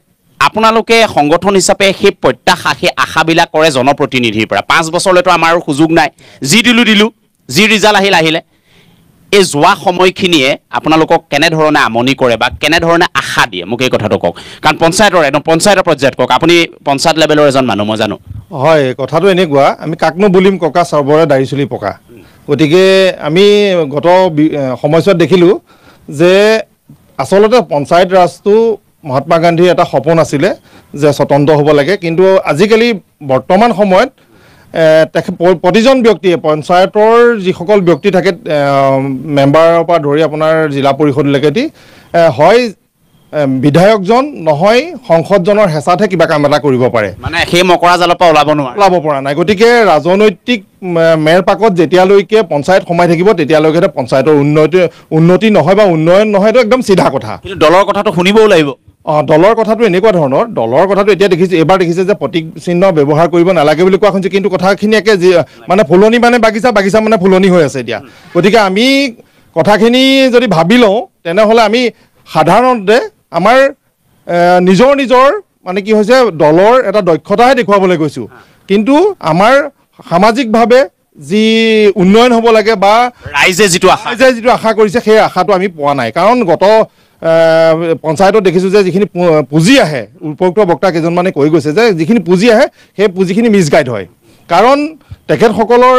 A: আপোনালোকে সংগঠন হিচাপে সেই প্ৰত্যাশা সেই আশাবিলাক কৰে জনপ্ৰতিনিধিৰ পৰা 5 বছৰলৈতো আমাৰ সুযোগ নাই যি দিলোঁ যি ৰিজাল্ট আহিলে এই যোৱা সময়খিনিয়ে আপোনালোকক কেনেধৰণে আমনি কৰে বা কেনেধৰণে আশা দিয়ে মোক এই কথাটো কওক কাৰণ পঞ্চায়তৰ পৰ্যায়ত কওক আপুনি পঞ্চায়ত লেভেলৰ এজন মানুহ মই জানো
K: হয় কথাটো এনেকুৱা আমি কাকনো বুলিম ককা চবৰে দাড়ি চুলি পকা গতিকে আমি গত সময়ছোৱাত দেখিলোঁ যে আচলতে পঞ্চায়ত ৰাজটো মহাত্মা গান্ধীৰ এটা সপোন আছিলে যে স্বতন্ত্ৰ হ'ব লাগে কিন্তু আজিকালি বৰ্তমান সময়ত প্ৰতিজন ব্যক্তিয়ে পঞ্চায়তৰ যিসকল ব্যক্তি থাকে মেম্বাৰৰ পৰা ধৰি আপোনাৰ জিলা পৰিষদলৈকে হয় বিধায়কজন নহয় সংসদজনৰ হেঁচাতহে কিবা কাম এটা কৰিব পাৰে
A: মানে সেই মকৰা জালৰ পৰা ওলাব
K: পৰা নাই গতিকে ৰাজনৈতিক মেৰ পাকত যেতিয়ালৈকে পঞ্চায়ত সোমাই থাকিব তেতিয়ালৈকে পঞ্চায়তৰ উন্নতি নহয় বা উন্নয়ন নহয়তো একদম চিধা কথা
A: কিন্তু দলৰ কথাটো শুনিবও লাগিব
K: দলৰ কথাটো এনেকুৱা ধৰণৰ দলৰ কথাটো এতিয়া এইবাৰ দেখিছে যে প্ৰতীক চিহ্ন ব্যৱহাৰ কৰিব নালাগে বুলি কোৱা শুনিছে কিন্তু কথাখিনি একে মানে ফুলনি মানে বাগিচা মানে ফুলনি হৈ আছে এতিয়া গতিকে আমি কথাখিনি যদি ভাবি লওঁ তেনেহ'লে আমি সাধাৰণতে আমাৰ নিজৰ নিজৰ মানে কি হৈছে দলৰ এটা দক্ষতাহে দেখুৱাবলৈ গৈছোঁ কিন্তু আমাৰ সামাজিকভাৱে যি উন্নয়ন হ'ব লাগে বা
A: ৰাইজে যিটো
K: আশা কৰিছে সেই আশাটো আমি পোৱা নাই কাৰণ গত পঞ্চায়তত দেখিছোঁ যে যিখিনি পুঁজি আহে উপযুক্ত বক্তা কেইজনমানে কৈ গৈছে যে যিখিনি পুঁজি আহে সেই পুঁজিখিনি মিছগাইড হয় কাৰণ তেখেতসকলৰ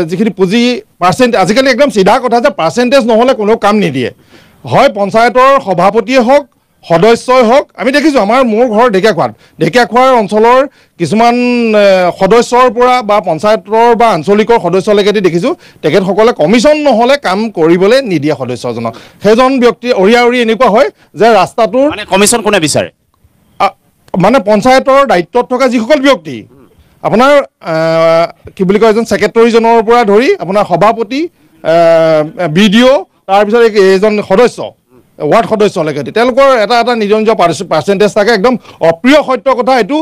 K: যিখিনি পুঁজি পাৰ্চেণ্টেজ আজিকালি একদম চিধা কথা যে পাৰ্চেণ্টেজ নহ'লে কোনেও কাম নিদিয়ে হয় পঞ্চায়তৰ সভাপতিয়ে হওক সদস্যই হওক আমি দেখিছোঁ মোৰ ঘৰ ঢেকীয়াখোৱাৰ অঞ্চলৰ কিছুমান সদস্যৰ পৰা বা পঞ্চায়তৰ বা আঞ্চলিকৰ সদস্যলৈকে দেখিছোঁ তেখেতসকলে কমিশ্যন নহ'লে কাম কৰিবলৈ নিদিয়ে সদস্যজনক সেইজন ব্যক্তি অৰিয়া এনেকুৱা হয় যে ৰাস্তাটোৰ
A: কমিশ্যন কোনে বিচাৰে
K: মানে পঞ্চায়তৰ দায়িত্বত থকা যিসকল ব্যক্তি আপোনাৰ কি বুলি কয় এজন ছেক্ৰেটাৰীজনৰ পৰা ধৰি আপোনাৰ সভাপতি BDO তাৰপিছত এজন সদস্য ৱাৰ্ড সদস্যলৈকে তেওঁলোকৰ এটা নিজৰ নিজৰ পাৰ্চেণ্টেজ থাকে একদম অপ্ৰিয় সত্য কথা এইটো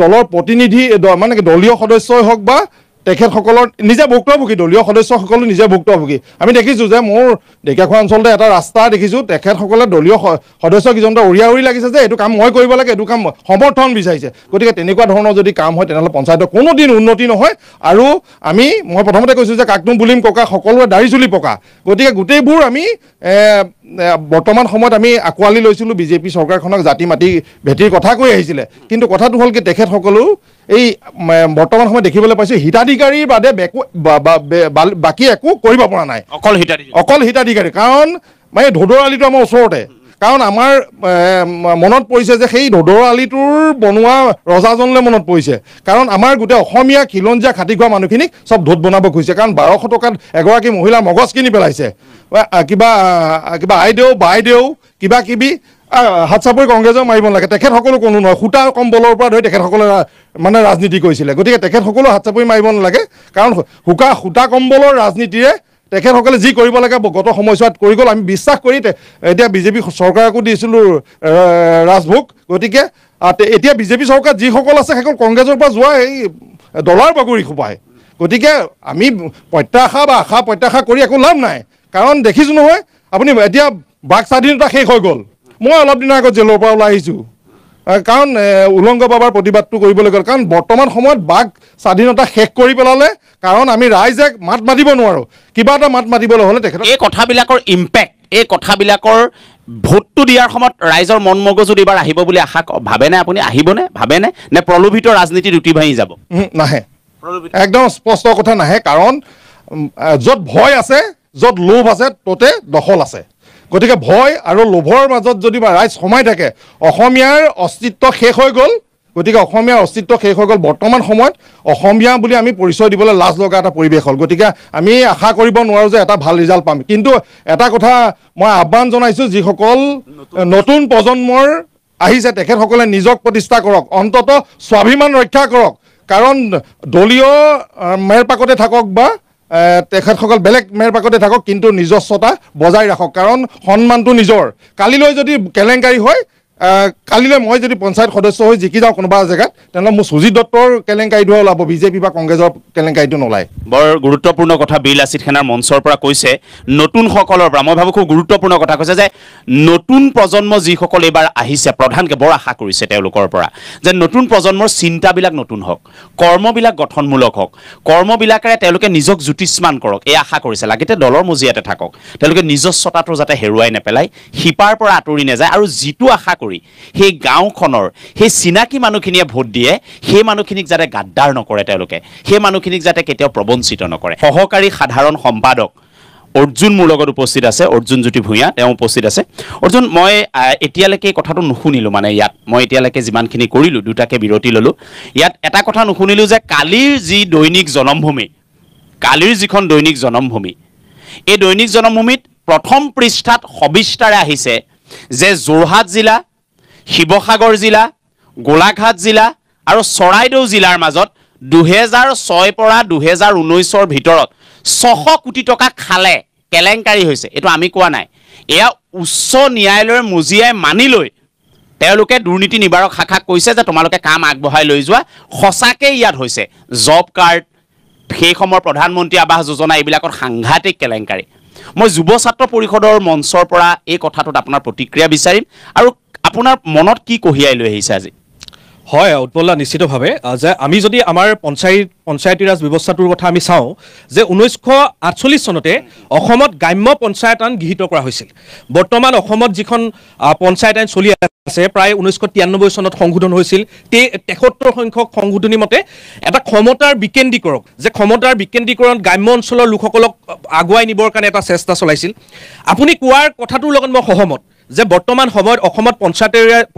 K: দলৰ প্ৰতিনিধি মানে দলীয় সদস্যই হওক বা তেখেতসকলৰ নিজে ভুক্তভোগী দলীয় সদস্যসকলো নিজে ভুক্তভোগী আমি দেখিছোঁ যে মোৰ ঢেকীয়াখোৱা অঞ্চলতে এটা ৰাস্তা দেখিছোঁ তেখেতসকলে দলীয় সদস্য কেইজনটা উৰিয়া লাগিছে যে এইটো কাম মই কৰিব লাগে এইটো কাম সমৰ্থন বিচাৰিছে গতিকে তেনেকুৱা ধৰণৰ যদি কাম হয় তেনেহ'লে পঞ্চায়তৰ কোনোদিন উন্নতি নহয় আৰু মই প্ৰথমতে কৈছোঁ যে কাকনুম বুলিম ককা সকলোৱে দাঢ়ি চুলি পকা গতিকে গোটেইবোৰ আমি বৰ্তমান সময়ত আমি আঁকোৱালি লৈছিলোঁ বিজেপি চৰকাৰখনক জাতি মাটি ভেটিৰ কথা কৈ আহিছিলে কিন্তু কথাটো হ'ল কি তেখেতসকলেও এই বৰ্তমান সময়ত দেখিবলৈ পাইছোঁ হিতাধিকাৰীৰ বাদে বাকী একো কৰিব পৰা নাই অকল হিতাধিকাৰী কাৰণ মানে ধোদৰ আলিটো আমাৰ ওচৰতে কাৰণ আমাৰ মনত পৰিছে যে সেই ধোদৰ আলিটোৰ বনোৱা ৰজাজনলৈ মনত পৰিছে কাৰণ আমাৰ গোটেই অসমীয়া খিলঞ্জীয়া খাটি খোৱা মানুহখিনিক চব ধোদ বনাব খুজিছে কাৰণ 1200 টকাত এগৰাকী মহিলাৰ মগজ কিনি পেলাইছে কিবা আইদেউ বাইদেউ কিবা কিবি হাত চাপৰি কংগ্ৰেছক মাৰিব নালাগে তেখেতসকলো কোনো নহয় সূতা কম্বলৰ পৰা ধৰি তেখেতসকলে মানে ৰাজনীতি কৰিছিলে গতিকে তেখেতসকলেও হাত চাপৰি মাৰিব নালাগে কাৰণ সূতা কম্বলৰ ৰাজনীতিৰে তেখেতসকলে যি কৰিব লাগে গত সময়ছোৱাত কৰি গ'ল আমি বিশ্বাস কৰি এতিয়া বিজেপি চৰকাৰকো দিছিলোঁ ৰাজভোগ গতিকে এতিয়া বিজেপি চৰকাৰ যিসকল আছে সেইসকল কংগ্ৰেছৰ পৰা যোৱা এই ডলাৰ বাগৰি খোপায় গতিকে আমি আশা প্ৰত্যাশা কৰি একো লাভ নাই কাৰণ দেখিছোঁ নহয় আপুনি এতিয়া বাক স্বাধীনতা শেষ হৈ গ'ল মই অলপ দিনৰ আগত জেলৰ পৰা ওলাই আহিছোঁ কাৰণ উলংগ বাবাৰ প্ৰতিবাদটো কৰিবলৈ গ'ল কাৰণ বৰ্তমান সময়ত বাক স্বাধীনতা শেষ কৰি পেলালে কাৰণ আমি ৰাইজে মাত মাতিব নোৱাৰোঁ কিবা এটা মাত মাতিবলৈ হ'লে তেখেত
A: এই কথাবিলাকৰ ইম্পেক্ট এই কথাবিলাকৰ ভোটটো দিয়াৰ সময়ত ৰাইজৰ মন মগজুত এইবাৰ আহিব বুলি আশা ভাবেনে আপুনি আহিবনে ভাবেনে নে প্ৰলোভিত ৰাজনীতিত উঠি ভাঙি যাব
K: নাহে একদম স্পষ্ট কথা নাহে কাৰণ য'ত ভয় আছে য'ত লোভ আছে ত'তে দখল আছে গতিকে ভয় আৰু লোভৰ মাজত যদি ৰাইজ সোমাই থাকে অসমীয়াৰ অস্তিত্ব শেষ হৈ গ'ল গতিকে অসমীয়াৰ অস্তিত্ব শেষ হৈ গ'ল বৰ্তমান সময়ত অসমীয়া বুলি আমি পৰিচয় দিবলৈ লাজ লগা এটা পৰিৱেশ হ'ল গতিকে আমি আশা কৰিব নোৱাৰোঁ যে এটা ভাল ৰিজাল্ট পাম কিন্তু এটা কথা মই আহ্বান জনাইছোঁ যিসকল নতুন প্ৰজন্মৰ আহিছে তেখেতসকলে নিজক প্ৰতিষ্ঠা কৰক অন্ততঃ স্বাভিমান ৰক্ষা কৰক কাৰণ দলীয় মেৰপাকতে থাকক বা তেখেতসকল বেলেগ মেৰপাকতে থাকক কিন্তু নিজস্বতা বজাই ৰাখক কাৰণ সন্মানটো নিজৰ কালিলৈ যদি কেলেংকাৰী হয় কালিলৈ মই যদি পঞ্চায়ত সদস্য হৈ জিকি যাওঁ কোনোবা জেগাত তেনেহ'লে মোৰ সুজিত দত্তৰ কেলেংকাৰীটোহে ওলাব বিজেপি বা কংগ্ৰেছৰ কেলেংকাৰীটো নোলায়
A: বৰ গুৰুত্বপূৰ্ণ কথা বীৰ লাচিত সেনাৰ মঞ্চৰ পৰা কৈছে নতুনসকলৰ পৰা মই ভাবোঁ খুব গুৰুত্বপূৰ্ণ কথা কৈছে যে নতুন প্ৰজন্ম যিসকল এইবাৰ আহিছে প্ৰধানকৈ বৰ আশা কৰিছে তেওঁলোকৰ পৰা যে নতুন প্ৰজন্মৰ চিন্তাবিলাক নতুন হওক কৰ্মবিলাক গঠনমূলক হওক কৰ্মবিলাকেৰে তেওঁলোকে নিজক জ্যোতিষ্মান কৰক এই আশা কৰিছে লাগিতে দলৰ মজিয়াতে থাকক তেওঁলোকে নিজস্বতাটো যাতে হেৰুৱাই নেপেলায় শিপাৰ পৰা আঁতৰি নাযায় আৰু যিটো আশা কৰি সেই গাঁওখনৰ সেই চিনাকি মানুহখিনিয়ে ভোট দিয়ে সেই মানুহখিনিক যাতে গাদ্দাৰ নকৰে তেওঁলোকে সেই মানুহখিনিক যাতে কেতিয়াও প্ৰবঞ্চিত নকৰে সহকাৰী সাধাৰণ সম্পাদক অৰ্জুন মোৰ লগত উপস্থিত আছে অৰ্জুন জ্যোতি ভূঞা তেওঁ উপস্থিত আছে অৰ্জুন মই এতিয়ালৈকে কথাটো নুশুনিলোঁ মানে ইয়াত মই এতিয়ালৈকে যিমানখিনি কৰিলোঁ দুটাকে বিৰতি ল'লোঁ ইয়াত এটা কথা নুশুনিলোঁ যে কালিৰ যি দৈনিক জনমভূমি কালিৰ যিখন দৈনিক জনমভূমি এই দৈনিক জনমভূমিত প্ৰথম পৃষ্ঠাত সবিস্তাৰে আহিছে যে যোৰহাট জিলা শিৱসাগৰ জিলা গোলাঘাট জিলা আৰু চৰাইদেউ জিলাৰ মাজত 2006 পৰা 2019 ভিতৰত 600 কোটি টকা খালে কেলেংকাৰী হৈছে এইটো আমি কোৱা নাই এয়া উচ্চ ন্যায়ালয়ৰ মজিয়াই মানি লৈ তেওঁলোকে দুৰ্নীতি নিবাৰক শাখাক কৈছে যে তোমালোকে কাম আগবঢ়াই লৈ যোৱা সঁচাকৈ ইয়াত হৈছে জব কাৰ্ড সেই সময়ৰ প্ৰধানমন্ত্ৰী আৱাস যোজনা এইবিলাকৰ সাংঘাতিক কেলেংকাৰী মই যুৱ ছাত্ৰ পৰিষদৰ মঞ্চৰ পৰা এই কথাটোত আপোনাৰ প্ৰতিক্ৰিয়া বিচাৰিম আৰু আপোনাৰ মনত কি কঢ়িয়াই লৈ আহিছে আজি?
L: হয় উৎপল দা, নিশ্চিতভাৱে যে আমি যদি আমাৰ পঞ্চায়তী ৰাজ ব্যৱস্থাটোৰ কথা আমি চাওঁ যে 1948 চনতে অসমত গ্ৰাম্য পঞ্চায়ত আইন গৃহীত কৰা হৈছিল। বৰ্তমান অসমত যিখন পঞ্চায়ত আইন চলি আছে প্ৰায় 1993 চনত সংশোধন হৈছিল। 73 সংখ্যক সংশোধনী মতে এটা ক্ষমতাৰ বিকেন্দ্ৰীকৰণ, যে ক্ষমতাৰ বিকেন্দ্ৰীকৰণ গ্ৰাম্য অঞ্চলৰ লোকসকলক আগুৱাই নিবৰ কাৰণে এটা চেষ্টা চলাইছিল। আপুনি কোৱাৰ কথাটোৰ লগত মই সহমত যে বৰ্তমান সময়ত অসমত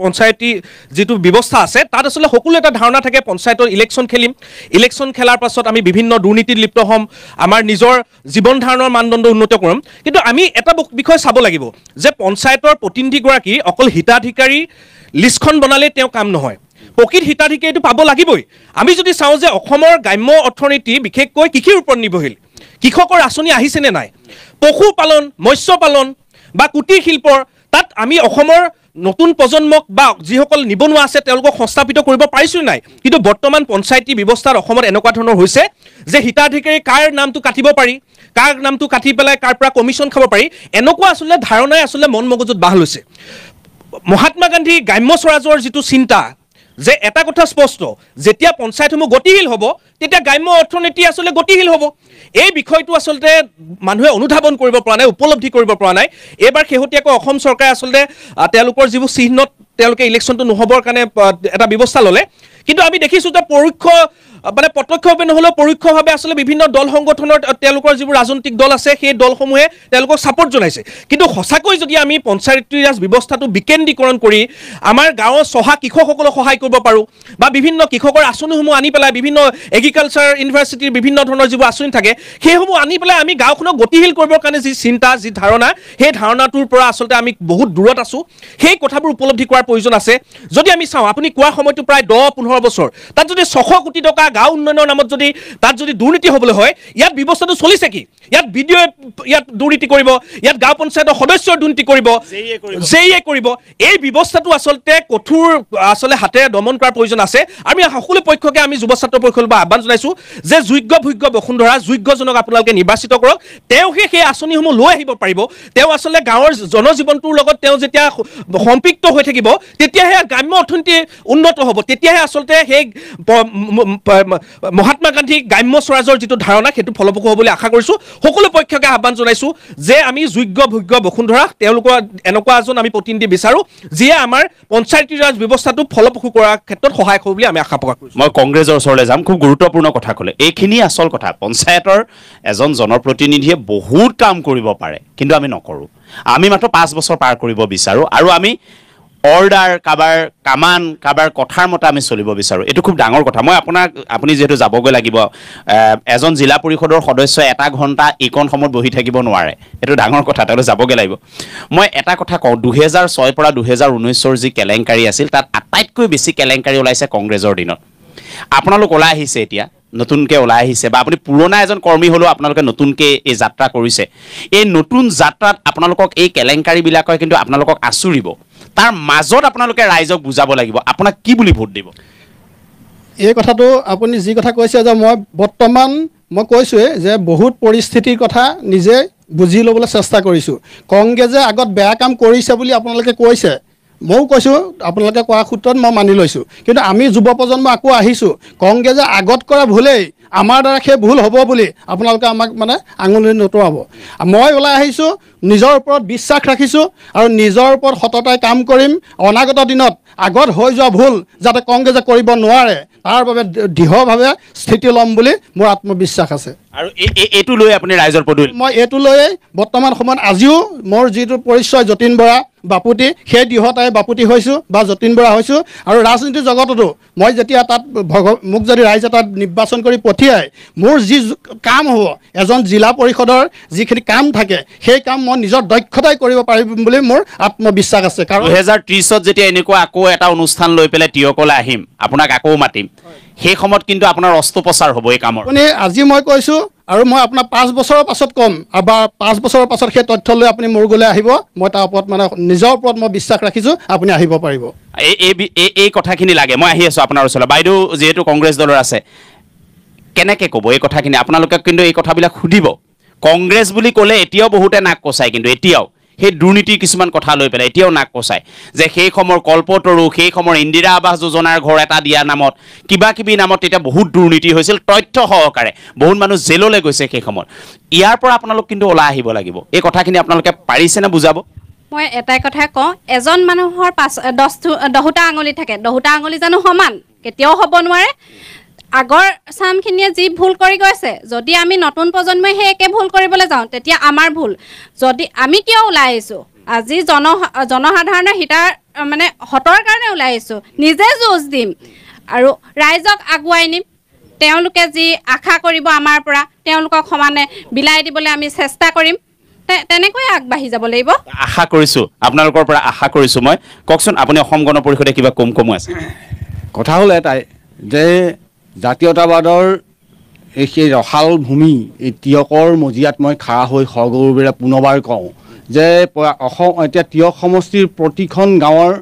L: পঞ্চায়তী যিটো ব্যৱস্থা আছে তাত আসলে সকলো এটা ধাৰণা থাকে পঞ্চায়তৰ ইলেকশ্যন খেলিম, ইলেকশ্যন খেলাৰ পাছত আমি বিভিন্ন দুৰ্নীতিত লিপ্ত হ'ম, আমাৰ নিজৰ জীৱন ধাৰণৰ মানদণ্ড উন্নত কৰিম। কিন্তু আমি এটা বিষয় চাব লাগিব যে পঞ্চায়তৰ প্ৰতিনিধিগৰাকী অকল হিতাধিকাৰী লিষ্টখন বনালে তেওঁ কাম নহয়, প্ৰকৃত হিতাধিকাৰীটো পাব লাগিবই। আমি যদি চাওঁ যে অসমৰ গ্ৰাম্য অৰ্থনীতি বিশেষকৈ কৃষিৰ ওপৰত নিৰ্ভৰশীল, কৃষকৰ আঁচনি আহিছেনে নাই, পশুপালন, মৎস্য পালন বা কুটিৰ শিল্পৰ তাত আমি অসমৰ নতুন প্ৰজন্মক বা যিসকল নিবনুৱা আছে তেওঁলোকক সংস্থাপিত কৰিব পাৰিছোঁ নাই। কিন্তু বৰ্তমান পঞ্চায়তী ব্যৱস্থাত অসমত এনেকুৱা ধৰণৰ হৈছে যে হিতাধিকাৰী কাৰ নামটো কাটিব পাৰি, কাৰ নামটো কাটি পেলাই কাৰ পৰা কমিশ্যন খাব পাৰি, এনেকুৱা আচলতে ধাৰণাই আচলতে মন মগজুত বাহ লৈছে। মহাত্মা গান্ধী গ্ৰাম্য স্বৰাজৰ যিটো চিন্তা, যে এটা কথা স্পষ্ট, যেতিয়া পঞ্চায়তসমূহ গতিশীল হ'ব তেতিয়া গ্ৰাম্য অৰ্থনীতি আচলতে গতিশীল হ'ব। এই বিষয়টো আচলতে মানুহে অনুধাৱন কৰিব পৰা নাই, উপলব্ধি কৰিব পৰা নাই। এইবাৰ শেহতীয়াকৈ অসম চৰকাৰে আচলতে তেওঁলোকৰ যিবোৰ চিহ্নত তেওঁলোকে ইলেকশ্যনটো নহ'বৰ কাৰণে এটা ব্যৱস্থা ল'লে। কিন্তু আমি দেখিছোঁ যে প্ৰত্যক্ষভাৱে নহ'লেও পৰোক্ষভাৱে আচলতে বিভিন্ন দল সংগঠনৰ তেওঁলোকৰ যিবোৰ ৰাজনৈতিক দল আছে সেই দলসমূহে তেওঁলোকক ছাপোৰ্ট জনাইছে। কিন্তু সঁচাকৈ যদি আমি পঞ্চায়তী ৰাজ ব্যৱস্থাটো বিকেন্দ্ৰীকৰণ কৰি আমাৰ গাঁৱৰ চহা কৃষকসকলক সহায় কৰিব পাৰোঁ বা বিভিন্ন কৃষকৰ আঁচনিসমূহ আনি পেলাই বিভিন্ন এগ্ৰিকালচাৰ ইউনিভাৰ্চিটিৰ বিভিন্ন ধৰণৰ যিবোৰ আঁচনি থাকে সেইসমূহ আনি পেলাই আমি গাঁওখনক গতিশীল কৰিবৰ কাৰণে যি চিন্তা, যি ধাৰণা, সেই ধাৰণাটোৰ পৰা আচলতে আমি বহুত দূৰত আছোঁ। সেই কথাবোৰ উপলব্ধি কৰাৰ প্ৰয়োজন আছে। যদি আমি চাওঁ আপুনি কোৱাৰ সময়টো প্ৰায় 10-15 বছৰ, তাত যদি 600 কোটি টকা গাঁও উন্নয়নৰ নামত যদি তাত যদি দুৰ্নীতি হ'বলৈ হয়, ইয়াত ব্যৱস্থাটো চলিছে কি? ইয়াত বিডিঅ'য়ে ইয়াত দুৰ্নীতি কৰিব, ইয়াত গাঁও পঞ্চায়তৰ সদস্যই দুৰ্নীতি কৰিব, জেইয়ে কৰিব। এই ব্যৱস্থাটো আচলতে কঠোৰ আচলতে হাতেৰে দমন কৰাৰ প্ৰয়োজন আছে। আমি সকলো পক্ষকে আমি যুৱ ছাত্ৰ পৰিষদৰ পৰা আহ্বান জনাইছোঁ যে যোগ্য ভোগ্য বসুন্ধৰা, যোগ্যজনক আপোনালোকে নিৰ্বাচিত কৰক, তেওঁহে সেই আঁচনিসমূহ লৈ আহিব পাৰিব। তেওঁ আচলতে গাঁৱৰ জনজীৱনটোৰ লগত তেওঁ যেতিয়া সম্পৃক্ত হৈ থাকিব তেতিয়াহে গ্ৰাম্য অৰ্থনীতি উন্নত হ'ব, তেতিয়াহে আচলতে সেই মহাত্মা গান্ধী গ্ৰাম্য স্বৰাজৰ যিটো ধাৰণা সেইটো ফলপ্ৰসূ হ'ব বুলি আশা কৰিছোঁ। সকলো পক্ষকে আহ্বান জনাইছোঁ যে আমি যোগ্য ভোগ্য বসুন্ধৰা তেওঁলোকৰ এনেকুৱা এজন আমি প্ৰতিনিধি বিচাৰোঁ যিয়ে আমাৰ পঞ্চায়তী ৰাজ ব্যৱস্থাটো ফলপ্ৰসূ কৰাৰ ক্ষেত্ৰত সহায় হ'ব বুলি আমি আশা প্ৰকাশ কৰিছোঁ।
A: মই কংগ্ৰেছৰ ওচৰলৈ যাম, খুব গুৰুত্বপূৰ্ণ কথা ক'লে। এইখিনি আচল কথা। পঞ্চায়তৰ এজন জনপ্ৰতিনিধিয়ে বহুত কাম কৰিব পাৰে কিন্তু আমি নকৰোঁ। আমি মাত্ৰ 5 বছৰ পাৰ কৰিব বিচাৰোঁ আৰু আমি অৰ্ডাৰ, কাৰোবাৰ কামান, কাৰোবাৰ কথাৰ মতে আমি চলিব বিচাৰোঁ। এইটো খুব ডাঙৰ কথা। মই আপুনি যিহেতু যাবগৈ লাগিব, এজন জিলা পৰিষদৰ সদস্যই 1 ঘণ্টা এইকণ সময়ত বহি থাকিব নোৱাৰে, এইটো ডাঙৰ কথা, তেওঁলোকে যাবগৈ লাগিব। মই এটা কথা কওঁ, 2006 পৰা 2019 যি কেলেংকাৰী আছিল তাত আটাইতকৈ বেছি কেলেংকাৰী ওলাইছে কংগ্ৰেছৰ দিনত। আপোনালোক ওলাই আহিছে এতিয়া, নতুনকৈ ওলাই আহিছে, বা আপুনি পুৰণা এজন কৰ্মী হ'লেও আপোনালোকে নতুনকৈ এই যাত্ৰা কৰিছে। এই নতুন যাত্ৰাত আপোনালোকক এই কেলেংকাৰীবিলাকে কিন্তু আপোনালোকক আচুৰিব। তাৰ মাজত আপোনালোকে ৰাইজক বুজাব লাগিব। আপোনাক কি বুলি ভোট দিব?
B: এই কথাটো আপুনি যি কথা কৈছে যে মই কৈছোঁৱেই যে বহুত পৰিস্থিতিৰ কথা নিজে বুজি ল'বলৈ চেষ্টা কৰিছোঁ। কংগ্ৰেছে আগত বেয়া কাম কৰিছে বুলি আপোনালোকে কৈছে, ময়ো কৈছোঁ, আপোনালোকে কোৱা সূত্ৰত মই মানি লৈছোঁ। কিন্তু আমি যুৱ প্ৰজন্ম আকৌ আহিছোঁ, কংগ্ৰেছে আগত কৰা ভুলেই আমাৰ দ্বাৰা সেই ভুল হ'ব বুলি আপোনালোকে আমাক আঙুলি নতৰাব। মই ওলাই আহিছোঁ, নিজৰ ওপৰত বিশ্বাস ৰাখিছোঁ আৰু নিজৰ ওপৰত সততাই কাম কৰিম। অনাগত দিনত আগত হৈ যোৱা ভুল যাতে কংগ্ৰেছে কৰিব নোৱাৰে তাৰ বাবে দৃঢ়ভাৱে স্থিতি ল'ম বুলি মোৰ আত্মবিশ্বাস আছে।
A: আৰু এইটো লৈ আপুনি ৰাইজৰ পদূলি?
B: মই এইটো লৈয়ে বৰ্তমান সময়ত আজিও মোৰ যিটো পৰিচয় যতীন বৰা বাপুতি, সেই দৃঢ়তাই বাপুতি হৈছোঁ বা যতীন বৰা হৈছোঁ। আৰু ৰাজনীতি জগততো মই যেতিয়া তাত মোক যদি ৰাইজে তাত নিৰ্বাচন কৰি পঠিয়াই, মোৰ যি কাম হ'ব, এজন জিলা পৰিষদৰ যিখিনি কাম থাকে সেই কাম মই নিজৰ দক্ষতাই কৰিব পাৰিম বুলি মোৰ আত্মবিশ্বাস আছে। কাৰণ
A: 2030ত যেতিয়া এনেকুৱা আকৌ এটা অনুষ্ঠান লৈ পেলাই তিয়কলৈ আহিম, আপোনাক আকৌ মাতিম, সেই সময়ত কিন্তু আপোনাৰ অস্ত্ৰোপচাৰ হ'ব এই কামৰ।
B: আপুনি আজি মই কৈছোঁ আৰু মই আপোনাক 5 বছৰৰ পাছত ক'ম, বা 5 বছৰৰ পাছত সেই তথ্য লৈ আপুনি মোৰ গ'লে আহিব। মই তাৰ ওপৰত নিজৰ ওপৰত মই বিশ্বাস ৰাখিছোঁ, আপুনি আহিব পাৰিব।
A: এই কথাখিনি লাগে। মই আহি আছোঁ আপোনাৰ ওচৰলৈ। বাইদেউ যিহেতু কংগ্ৰেছ দলৰ আছে, কেনেকৈ ক'ব এই কথাখিনি? আপোনালোকে কিন্তু এই কথাবিলাক সুধিব। কংগ্ৰেছ বুলি ক'লে এতিয়াও বহুতে নাক কচায়, কিন্তু এতিয়াও সেই দুৰ্নীতিৰ কিছুমান কথা লৈ পেলাই এতিয়াও নাক কচায় যে সেই সময়ৰ কল্পতৰু সেই সময়ৰ ইন্দিৰা আৱাস যোজনাৰ ঘৰ এটা দিয়াৰ নামত কিবা কিবি নামত তেতিয়া বহুত দুৰ্নীতি হৈছিল তথ্য সহকাৰে বহুত মানুহ জেললৈ গৈছে সেই সময়ত ইয়াৰ পৰা আপোনালোক কিন্তু ওলাই আহিব লাগিব এই কথাখিনি আপোনালোকে পাৰিছেনে বুজাব
J: মই এটাই কথা কওঁ এজন মানুহৰ 10টা আঙুলি থাকে 10টা আঙুলি জানো সমান কেতিয়াও হ'ব নোৱাৰে আগৰ চামখিনিয়ে যি ভুল কৰি গৈছে যদি আমি নতুন প্ৰজন্মই সেই একে ভুল কৰিবলৈ যাওঁ তেতিয়া আমাৰ ভুল যদি আমি কিয় ওলাই আহিছোঁ আজি জনসাধাৰণৰ হিতাৰ মানে হতৰ কাৰণে ওলাই আহিছোঁ নিজে যুঁজ দিম আৰু ৰাইজক আগুৱাই নিম তেওঁলোকে যি আশা কৰিব আমাৰ পৰা তেওঁলোকক সমানে বিলাই দিবলৈ আমি চেষ্টা কৰিম তেনেকৈ আগবাঢ়ি যাব লাগিব
A: আশা কৰিছোঁ আপোনালোকৰ পৰা আশা কৰিছোঁ মই কওকচোন আপুনি অসম গণ পৰিষদে কিবা কম আছে
F: কথা হ'ল এটাই যে জাতীয়তাবাদৰ সেই ৰসাল ভূমি এই তিয়কৰ মজিয়াত মই খাৰা হৈ সগৌৰৱেৰে পুনৰবাৰ কওঁ যে অসম এতিয়া তিয়ক সমষ্টিৰ প্ৰতিখন গাঁৱৰ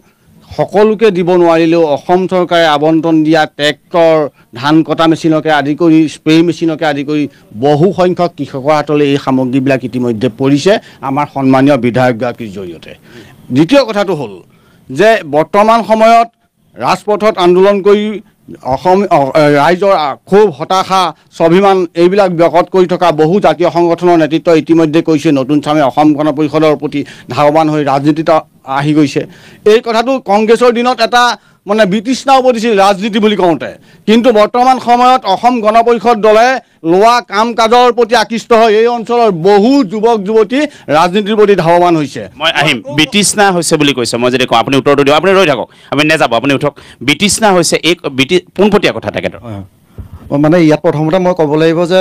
F: সকলোকে দিব নোৱাৰিলেও অসম চৰকাৰে আবণ্টন দিয়া ট্ৰেক্টৰ ধান কটা মেচিনকে আদি কৰি স্প্ৰে মেচিনকে আদি কৰি বহু সংখ্যক কৃষকৰ হাতলৈ এই সামগ্ৰীবিলাক ইতিমধ্যে পৰিছে আমাৰ সন্মানীয় বিধায়কগৰাকীৰ জৰিয়তে দ্বিতীয় কথাটো হ'ল যে বৰ্তমান সময়ত ৰাজপথত আন্দোলন কৰি অসম ৰাইজৰ ক্ষোভ হতাশা স্বাভিমান এইবিলাক ব্যকত কৰি থকা বহু জাতীয় সংগঠনৰ নেতৃত্ব ইতিমধ্যে কৈছে নতুন চামে অসম গণ পৰিষদৰ প্ৰতি ধাৱমান হৈ ৰাজনীতিত আহি গৈছে এই কথাটো কংগ্ৰেছৰ দিনত এটা মানে বিতৃষ্ণা উপদিছিল ৰাজনীতি বুলি কওঁতে কিন্তু বৰ্তমান সময়ত অসম গণ পৰিষদ দলে লোৱা কাম কাজৰ প্ৰতি আকৃষ্ট হৈ এই অঞ্চলৰ বহু যুৱক যুৱতী ৰাজনীতিৰ প্ৰতি ধাৱমান হৈছে
A: মই আহিম বিতৃষ্ণা হৈছে বুলি কৈছে মই যদি কওঁ আপুনি উত্তৰটো দিয়ক আপুনি ৰৈ থাকক আপুনি নেযাব আপুনি উঠক বিতৃষ্ণা হৈছে এই পোনপটীয়া কথা তেখেতৰ
C: মানে ইয়াত প্ৰথমতে মই ক'ব লাগিব যে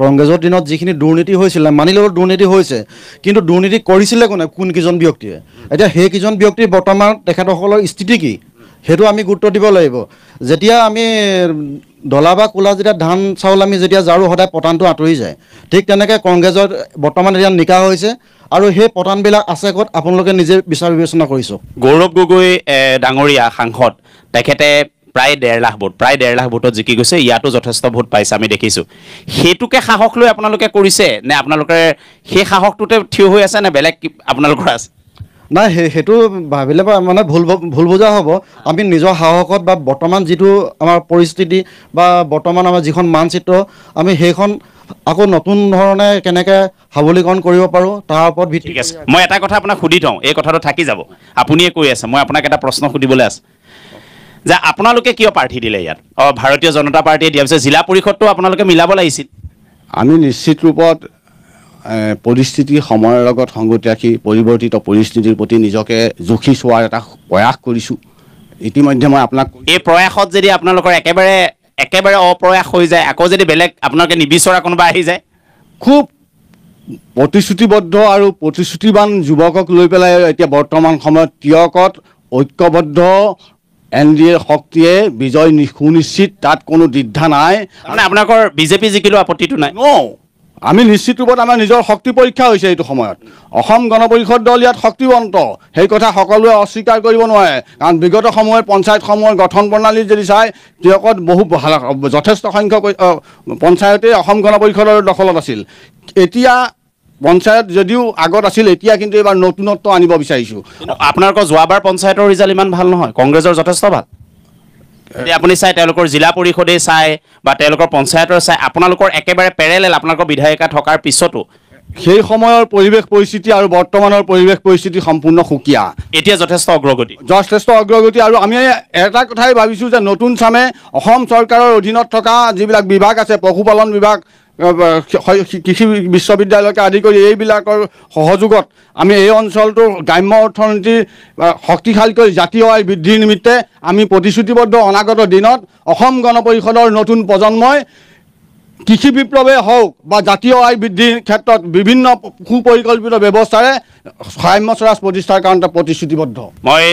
C: কংগ্ৰেছৰ দিনত যিখিনি দুৰ্নীতি হৈছিলে মানি ল'ব দুৰ্নীতি হৈছে কিন্তু দুৰ্নীতি কৰিছিলে কোনকেইজন ব্যক্তিয়ে এতিয়া সেইকেইজন ব্যক্তিৰ বৰ্তমান তেখেতসকলৰ স্থিতি কি সেইটো আমি গুৰুত্ব দিব লাগিব যেতিয়া আমি ডলা বা কোলা যেতিয়া ধান চাউল আমি যেতিয়া জাৰো সদায় পতানটো আঁতৰি যায় ঠিক তেনেকৈ কংগ্ৰেছৰ বৰ্তমান এতিয়া নিকা হৈছে আৰু সেই পতানবিলাক আছে ক'ত আপোনালোকে নিজে বিচাৰ বিবেচনা কৰিছোঁ
A: গৌৰৱ গগৈ ডাঙৰীয়া সাংসদ তেখেতে প্ৰায় 1.5 লাখ ভোটত জিকি গৈছে ইয়াতো যথেষ্ট ভোট পাইছে আমি দেখিছোঁ সেইটোকে সাহস লৈ আপোনালোকে কৰিছে নে আপোনালোকে সেই সাহসটোতে থিয় হৈ আছে নে বেলেগ আপোনালোকৰ আছে
C: নাই সেইটো ভাবিলে মানে ভুল বুজা হ'ব আমি নিজৰ সাহসত বা বৰ্তমান যিটো আমাৰ পৰিস্থিতি বা বৰ্তমান আমাৰ যিখন মানচিত্ৰ আমি সেইখন আকৌ নতুন ধৰণে কেনেকৈ সবলীকৰণ কৰিব পাৰোঁ তাৰ ওপৰত ভিত্তি
A: ঠিক আছে মই এটা কথা আপোনাক সুধি থওঁ এই কথাটো থাকি যাব আপুনিয়ে কৈ আছে মই আপোনাক এটা প্ৰশ্ন সুধিবলৈ আছে যে আপোনালোকে কিয় প্ৰাৰ্থী দিলে ইয়াত ভাৰতীয় জনতা পাৰ্টিয়ে দিয়া পিছত জিলা পৰিষদটো আপোনালোকে মিলাব লাগিছিল
F: আমি নিশ্চিত ৰূপত পৰিস্থিতি সময়ৰ লগত সংগতি ৰাখি পৰিৱৰ্তিত পৰিস্থিতিৰ প্ৰতি নিজকে জুখি চোৱাৰ এটা প্ৰয়াস কৰিছোঁ ইতিমধ্যে মই আপোনাক
A: এই প্ৰয়াসত যদি আপোনালোকৰ একেবাৰে অপ্ৰয়াস হৈ যায় আকৌ যদি বেলেগ আপোনালোকে নিবিচৰা কোনোবা আহি যায়
F: খুব প্ৰতিশ্ৰুতিবদ্ধ আৰু প্ৰতিশ্ৰুতিবান যুৱকক লৈ পেলাই এতিয়া বৰ্তমান সময়ত তিয়কত ঐক্যবদ্ধ NDA শক্তিয়ে বিজয় সুনিশ্চিত তাত কোনো দ্বিধা নাই
A: মানে আপোনালোকৰ বিজেপি জিকিলেও আপত্তিটো নাই
F: আমি নিশ্চিত ৰূপত আমাৰ নিজৰ শক্তি পৰীক্ষা হৈছে এইটো সময়ত অসম গণ পৰিষদ দল ইয়াত শক্তিবন্ত সেই কথা সকলোৱে অস্বীকাৰ কৰিব নোৱাৰে কাৰণ বিগত সময়ত পঞ্চায়তসমূহৰ গঠন প্ৰণালী যদি চাই তিয়কত বহু যথেষ্ট সংখ্যক পঞ্চায়তেই অসম গণ পৰিষদৰ দখলত আছিল এতিয়া পঞ্চায়ত যদিও আগত আছিল এতিয়া কিন্তু এইবাৰ নতুনত্ব আনিব বিচাৰিছোঁ
A: আপোনালোকৰ যোৱাবাৰ পঞ্চায়তৰ ৰিজাল্ট ইমান ভাল নহয় কংগ্ৰেছৰ যথেষ্ট ভাল যদি আপুনি চাই তেওঁলোকৰ জিলা পৰিষদে চাই বা তেওঁলোকৰ পঞ্চায়তৰ চাই আপোনালোকৰ একেবাৰে পেৰেলেল আপোনালোকৰ বিধায়িকা থকাৰ পিছতো
F: সেই সময়ৰ পৰিৱেশ পৰিস্থিতি আৰু বৰ্তমানৰ পৰিৱেশ পৰিস্থিতি সম্পূৰ্ণ সুকীয়া
A: এতিয়া যথেষ্ট
F: অগ্ৰগতি আৰু আমি এটা কথাই ভাবিছোঁ যে নতুন চামে অসম চৰকাৰৰ অধীনত থকা যিবিলাক বিভাগ আছে পশুপালন বিভাগ কৃষি বিশ্ববিদ্যালয়কে আদি কৰি এইবিলাকৰ সহযোগত আমি এই অঞ্চলটোৰ গ্ৰাম্য অৰ্থনীতিৰ শক্তিশালী কৰি জাতীয় আয় বৃদ্ধিৰ নিমিত্তে আমি প্ৰতিশ্ৰুতিবদ্ধ অনাগত দিনত অসম গণ পৰিষদৰ নতুন প্ৰজন্মই কৃষি বিপ্লৱে হওক বা জাতীয় আয় বৃদ্ধিৰ ক্ষেত্ৰত বিভিন্ন সুপৰিকল্পিত ব্যৱস্থাৰে গ্ৰাম্য স্বৰাজ প্ৰতিষ্ঠাৰ কাৰণে প্ৰতিশ্ৰুতিবদ্ধ
A: মই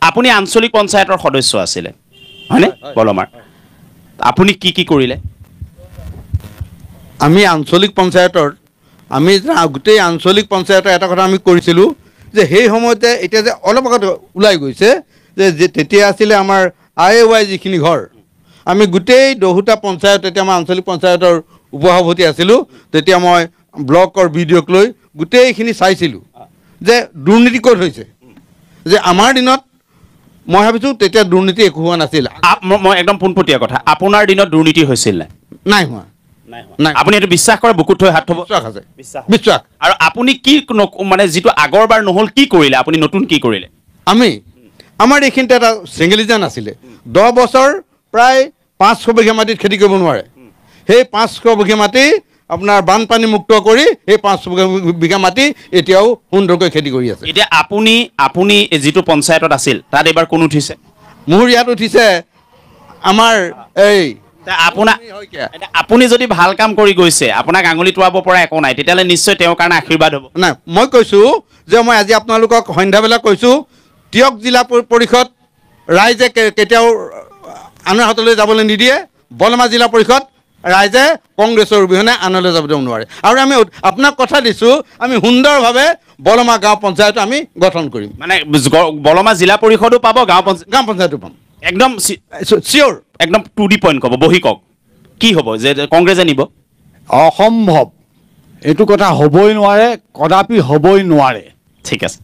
A: আপুনি আঞ্চলিক পঞ্চায়তৰ সদস্য আছিলে হয়নে বলমাৰ আপুনি কি কৰিলে
G: আমি আঞ্চলিক পঞ্চায়তৰ আমি গোটেই আঞ্চলিক পঞ্চায়তৰ এটা কথা আমি কৰিছিলোঁ যে সেই সময়তে এতিয়া যে অলপ আগত ওলাই গৈছে যে তেতিয়া আছিলে আমাৰ IAY যিখিনি ঘৰ আমি গোটেই 10টা পঞ্চায়ত তেতিয়া আমাৰ আঞ্চলিক পঞ্চায়তৰ উপসভাপতি আছিলোঁ তেতিয়া মই ব্লকৰ ভিডিঅ'ক লৈ গোটেইখিনি চাইছিলোঁ যে দুৰ্নীতি ক'ত হৈছে যে আমাৰ দিনত মই ভাবিছোঁ তেতিয়া দুৰ্নীতি একো হোৱা নাছিল
A: মই একদম পোনপটীয়া কথা আপোনাৰ দিনত দুৰ্নীতি হৈছিল
G: নাই হোৱা নাই
A: আপুনি এইটো বিশ্বাস কৰে বুকুত থৈ হাত থব
G: বিশ্বাস আছে বিশ্বাস
A: আৰু আপুনি কি মানে যিটো আগৰবাৰ নহ'ল কি কৰিলে আপুনি নতুন কি কৰিলে
G: আমাৰ এইখিনিতে এটা চেঙেলিজান আছিলে 10 বছৰ প্ৰায় 500 বিঘা মাটিত খেতি কৰিব নোৱাৰে সেই 500 বিঘা মাটি আপোনাৰ বানপানী মুক্ত কৰি সেই 500 বিঘা মাটি এতিয়াও সুন্দৰকৈ খেতি কৰি আছে
A: এতিয়া আপুনি যিটো পঞ্চায়তত আছিল তাত এবাৰ কোন উঠিছে
G: মোৰ ইয়াত উঠিছে আমাৰ এই
A: আপুনি যদি ভাল কাম কৰি গৈছে আপোনাক আঙুলি টোৱাব পৰা একো নাই তেতিয়াহ'লে নিশ্চয় তেওঁৰ কাৰণে আশীৰ্বাদ হ'ব
G: নাই মই কৈছোঁ যে মই আজি আপোনালোকক সন্ধ্যাবেলা কৈছোঁ তিয়ক জিলা পৰিষদ ৰাইজে কেতিয়াও আনৰ হাতলৈ যাবলৈ নিদিয়ে বলমা জিলা পৰিষদ ৰাইজে কংগ্ৰেছৰ অবিহনে আনলৈ যাব নোৱাৰে আৰু আমি আপোনাক কথা দিছোঁ আমি সুন্দৰভাৱে বলমা গাঁও পঞ্চায়ত আমি গঠন কৰিম
A: মানে বলমা জিলা পৰিষদো পাব গাঁও
G: পঞ্চায়তো পাম
A: একদম
G: চিয়'ৰ
A: একদম টু দি পইণ্ট ক'ব বহি কওক কি হ'ব যে কংগ্ৰেছে নিব
F: অসম্ভৱ এইটো কথা হ'বই নোৱাৰে কদাপি হ'বই নোৱাৰে
A: ঠিক আছে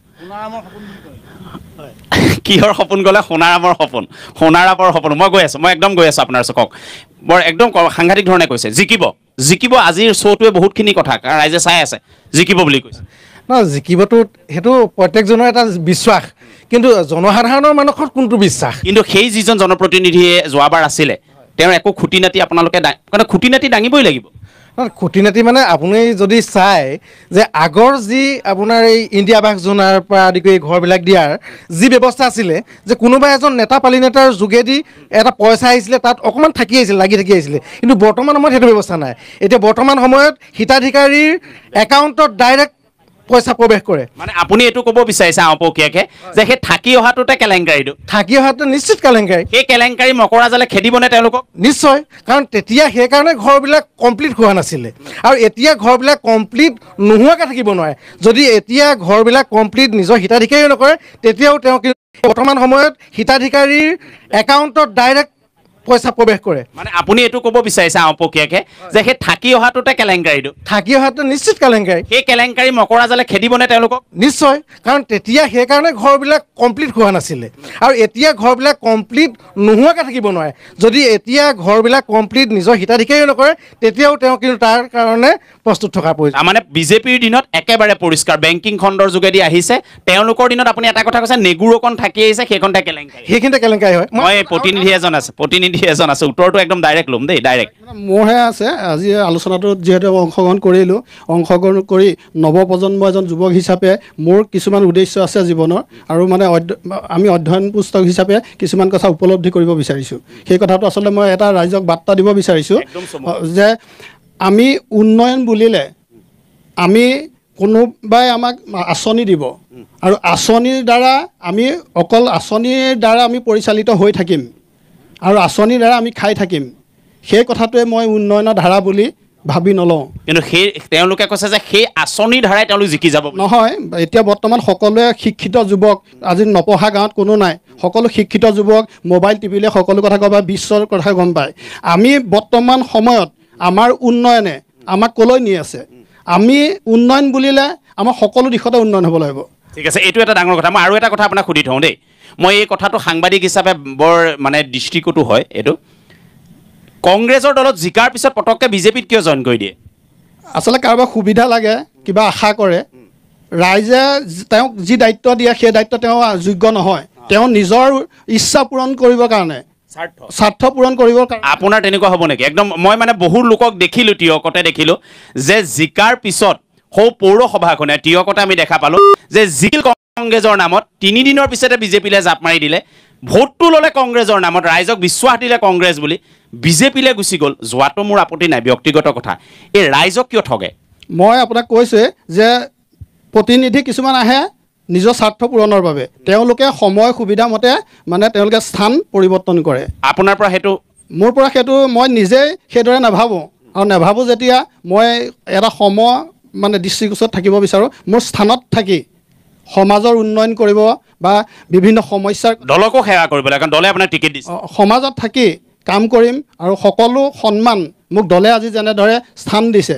A: কিহৰ সপোন গ'লে সোণাৰামৰ সপোন মই গৈ আছোঁ মই একদম গৈ আছোঁ আপোনাৰ চকক বৰ একদম সাংঘাতিক ধৰণে কৈছে জিকিব আজিৰ শ্ব'টোৱে বহুতখিনি কথা ৰাইজে চাই আছে জিকিব বুলি কৈছে
C: জিকিবতো সেইটো প্ৰত্যেকজনৰ এটা বিশ্বাস কিন্তু জনসাধাৰণৰ মানসত কোনটো বিশ্বাস
A: কিন্তু সেই যিজন জনপ্ৰতিনিধিয়ে যোৱাবাৰ আছিলে তেওঁৰ একো খুটি নাতি আপোনালোকে খুটি নাতি দাঙিবই লাগিব
C: খুটি নাতি মানে আপুনি যদি চাই যে আগৰ যি আপোনাৰ এই ইণ্ডিয়া আৱাস যোজনাৰ পৰা আদি কৰি ঘৰবিলাক দিয়াৰ যি ব্যৱস্থা আছিলে যে কোনোবা এজন নেতা পালি নেতাৰ যোগেদি এটা পইচা আহিছিলে তাত অকণমান লাগি থাকি আহিছিলে কিন্তু বৰ্তমান সময়ত সেইটো ব্যৱস্থা নাই এতিয়া বৰ্তমান সময়ত হিতাধিকাৰীৰ একাউণ্টত ডাইৰেক্ট পইচা প্ৰৱেশ কৰে
A: মানে আপুনি এইটো ক'ব বিচাৰিছে আপকীয়াকে যে সেই থাকি অহাটোতে কেলেংকাৰীটো
C: নিশ্চিত কেলেংকাৰী
A: সেই কেলেংকাৰী মকৰা জালে খেদিবনে তেওঁলোকক
C: নিশ্চয় কাৰণ তেতিয়া সেইকাৰণে ঘৰবিলাক কমপ্লিট হোৱা নাছিলে আৰু এতিয়া ঘৰবিলাক কমপ্লিট নোহোৱাকৈ থাকিব নোৱাৰে যদি এতিয়া ঘৰবিলাক কমপ্লিট নিজৰ হিতাধিকাৰী নকৰে তেতিয়াও তেওঁ বৰ্তমান সময়ত হিতাধিকাৰীৰ একাউণ্টত ডাইৰেক্ট পইচা প্ৰৱেশ কৰে
A: মানে আপুনি এইটো ক'ব বিচাৰিছে আপকীয়াকে যে সেই থাকি অহাটোতে কেলেংকাৰীটো
C: নিশ্চিত কেলেংকাৰী
A: সেই কেলেংকাৰী মকৰা জালে খেদিবনে তেওঁলোকক
C: নিশ্চয় কাৰণ তেতিয়া সেইকাৰণে ঘৰবিলাক কমপ্লিট হোৱা নাছিলে আৰু এতিয়া ঘৰবিলাক কমপ্লিট নোহোৱাকৈ থাকিব নোৱাৰে যদি এতিয়া ঘৰবিলাক কমপ্লিট নিজৰ হিতাধিকাৰী নকৰে তেতিয়াও তেওঁ কিন্তু তাৰ কাৰণে প্ৰস্তুত থকা প্ৰয়োজন
A: মানে বিজেপিৰ দিনত একেবাৰে পৰিষ্কাৰ বেংকিং খণ্ডৰ যোগেদি আহিছে তেওঁলোকৰ দিনত আপুনি এটা কথা কৈছে নেগুৰকণ থাকি আহিছে সেইখিনিতে
C: কেলেংকাৰী হয়
A: মই প্ৰতিনিধি এজন আছে উত্তৰটো একদম ডাইৰেক্ট ল'ম দেই ডাইৰেক্ট
B: মোৰহে আছে আজি আলোচনাটোত যিহেতু অংশগ্ৰহণ কৰি নৱপ্ৰজন্ম এজন যুৱক হিচাপে মোৰ কিছুমান উদ্দেশ্য আছে জীৱনৰ আৰু মানে আমি অধ্যয়ন পুস্তক হিচাপে কিছুমান কথা উপলব্ধি কৰিব বিচাৰিছোঁ সেই কথাটো আচলতে মই এটা ৰাইজক বাৰ্তা দিব বিচাৰিছোঁ যে আমি উন্নয়ন বুলিলে আমি কোনোবাই আমাক আঁচনি দিব আৰু আঁচনিৰ দ্বাৰা আমি অকল আঁচনিৰ দ্বাৰা আমি পৰিচালিত হৈ থাকিম আৰু আঁচনিৰ দ্বাৰা আমি খাই থাকিম সেই কথাটোৱে মই উন্নয়নৰ ধাৰা বুলি ভাবি নলওঁ
A: কিন্তু তেওঁলোকে কৈছে যে সেই আঁচনিৰ ধাৰাই তেওঁলোক জিকি যাব
B: নহয় এতিয়া বৰ্তমান সকলোৱে শিক্ষিত যুৱক আজি নপঢ়া গাঁৱত কোনো নাই সকলো শিক্ষিত যুৱক মোবাইল টিভিলে সকলো কথা ক'ব বিশ্বৰ কথা গম পায় আমি বৰ্তমান সময়ত আমাৰ উন্নয়নে আমাক ক'লৈ নি আছে আমি উন্নয়ন বুলিলে আমাৰ সকলো দিশতে উন্নয়ন হ'ব লাগিব
A: ঠিক আছে এইটো এটা ডাঙৰ কথা মই আৰু এটা কথা আপোনাক সুধি থওঁ দেই মই এই কথাটো সাংবাদিক হিচাপে বৰ মানে দৃষ্টিকোটো হয় এইটো কংগ্ৰেছৰ দলত জিকাৰ পিছত পটককৈ বিজেপিত কিয় জইন কৰি দিয়ে
B: আচলতে কাৰোবাৰ সুবিধা লাগে কিবা আশা কৰে ৰাইজে তেওঁক যি দায়িত্ব দিয়ে সেই দায়িত্ব তেওঁ যোগ্য নহয় তেওঁ নিজৰ ইচ্ছা পূৰণ কৰিবৰ কাৰণে স্বাৰ্থ পূৰণ কৰিবৰ কাৰণে
A: আপোনাৰ তেনেকুৱা হ'ব নেকি একদম মই মানে বহু লোকক দেখিলোঁ তিয়কতে দেখিলোঁ যে জিকাৰ পিছত সৌ পৌৰসভাখনে তিয়কতে আমি দেখা পালোঁ যে জিল কংগ্ৰেছৰ নামত 3 দিনৰ পিছতে বিজেপিলৈ জাপ মাৰি দিলে ভোটটো ল'লে কংগ্ৰেছৰ নামত ৰাইজক বিশ্বাস দিলে কংগ্ৰেছ বুলি বিজেপিলৈ গুচি গ'ল যোৱাটো মোৰ আপত্তি নাই ব্যক্তিগত কথা এই ৰাইজক কিয় ঠগে
B: মই আপোনাক কৈছোঁ যে প্ৰতিনিধি কিছুমান আহে নিজৰ স্বাৰ্থ পূৰণৰ বাবে তেওঁলোকে সময় সুবিধা মতে মানে তেওঁলোকে স্থান পৰিৱৰ্তন কৰে
A: আপোনাৰ পৰা সেইটো
B: মোৰ পৰা সেইটো মই নিজেই সেইদৰে নাভাবোঁ আৰু নাভাবোঁ যেতিয়া মই এটা মানে দৃষ্টিগোচৰত থাকিব বিচাৰোঁ মোৰ স্থানত থাকি সমাজৰ উন্নয়ন কৰিব বা বিভিন্ন সমস্যাৰ
A: দলকো সেৱা কৰিব লাগে কাৰণ দলে আপোনাক টিকেট দিছে
B: সমাজত থাকি কাম কৰিম আৰু সকলো সন্মান মোক দলে আজি যেনেদৰে স্থান দিছে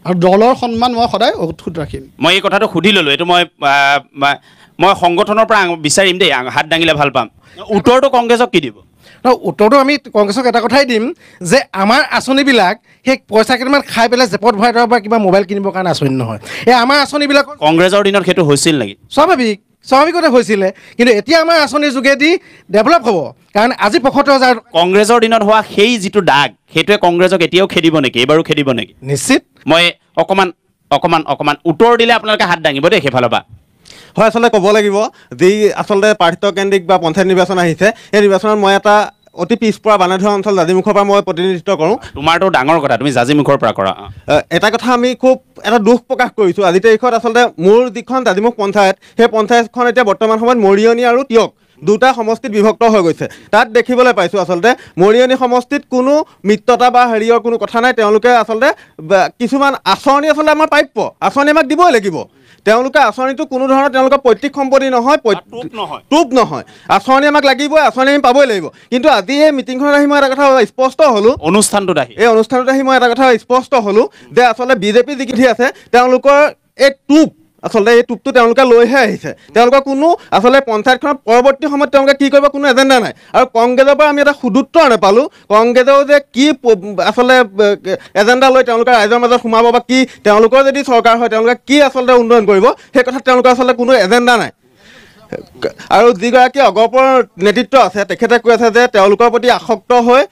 B: আৰু দলৰ সন্মান মই সদায় অক্ষুণ্ণ ৰাখিম।
A: মই এই কথাটো সুধি ল'লোঁ, এইটো মই সংগঠনৰ পৰা বিচাৰিম দেই, হাত দাঙিলে ভাল পাম। উত্তৰটো কংগ্ৰেছক কি দিব?
C: উত্তৰটো আমি কংগ্ৰেছক এটা কথাই দিম যে আমাৰ আঁচনিবিলাক সেই পইচা কেইটামান খাই পেলাই জেপত ভৰাই থোৱাৰ পৰা কিবা মোবাইল কিনিবৰ কাৰণে আঁচনি নহয়। এই আমাৰ আঁচনিবিলাক
A: কংগ্ৰেছৰ দিনত সেইটো হৈছিল নেকি?
C: স্বাভাৱিকতে হৈছিলে, কিন্তু এতিয়া আমাৰ আঁচনিৰ যোগেদি ডেভেলপ হ'ব। কাৰণ আজি ৭৫,০০০
A: কংগ্ৰেছৰ দিনত হোৱা সেই যিটো দাগ সেইটোৱে কংগ্ৰেছক এতিয়াও খেদিব নেকি? এইবাৰো খেদিব নেকি?
C: নিশ্চিত।
A: মই অকণমান উত্তৰ দিলে আপোনালোকে হাত দাঙিব দেই সেইফালৰ পৰা।
M: হয়, আচলতে ক'ব লাগিব যি আচলতে পাৰ্থকেন্দ্ৰিক বা পঞ্চায়ত নিৰ্বাচন আহিছে, সেই নিৰ্বাচনত মই এটা অতি পিছপৰা বানেধৰা অঞ্চল জাজিমুখৰ পৰা মই প্ৰতিনিধিত্ব কৰোঁ।
A: তোমাৰতো ডাঙৰ কথা, তুমি জাজিমুখৰ পৰা কৰা।
M: এটা কথা আমি খুব এটা দুখ প্ৰকাশ কৰিছোঁ আজিৰ তাৰিখত। আচলতে মোৰ যিখন জাজিমুখ পঞ্চায়ত, সেই পঞ্চায়তখন এতিয়া বৰ্তমান সময়ত মৰিয়নি আৰু টিয়ক দুটা সমষ্টিত বিভক্ত হৈ গৈছে। তাত দেখিবলৈ পাইছোঁ আচলতে মৰিয়নি সমষ্টিত কোনো মিত্ৰতা বা হেৰিয়ৰ কোনো কথা নাই। তেওঁলোকে আচলতে কিছুমান আঁচনি আচলতে আমাৰ প্ৰাপ্য আঁচনি আমাক দিবই লাগিব। তেওঁলোকে আঁচনিটো কোনো ধৰণৰ তেওঁলোকৰ পৈতৃক সম্পত্তি নহয়, টোপ নহয়, আঁচনি আমাক লাগিবই, আঁচনি আমি পাবই লাগিব। কিন্তু আজি এই মিটিংখনত আহি মই এটা কথা স্পষ্ট হ'লোঁ, এই অনুষ্ঠানটোত আহি মই এটা কথা স্পষ্ট হ'লোঁ যে আচলতে বিজেপি যিখিনি আছে তেওঁলোকৰ এই আচলতে এই টোপটো তেওঁলোকে লৈহে আহিছে। তেওঁলোকৰ কোনো আচলতে পঞ্চায়তখনৰ পৰৱৰ্তী সময়ত তেওঁলোকে কি কৰিব কোনো এজেণ্ডা নাই। আৰু কংগ্ৰেছৰ পৰা আমি এটা সুদুত্তৰ নাপালোঁ, কংগ্ৰেছেও যে কি আচলতে এজেণ্ডা লৈ তেওঁলোকে ৰাইজৰ মাজত সোমাব বা কি তেওঁলোকৰ যদি চৰকাৰ হয় তেওঁলোকে কি আচলতে উন্নয়ন কৰিব, সেই কথাত তেওঁলোকৰ আচলতে কোনো এজেণ্ডা নাই। আৰু যিগৰাকী অগপৰ নেতৃত্ব আছে তেখেতে কৈ আছে যে তেওঁলোকৰ প্ৰতি আসক্ত হৈ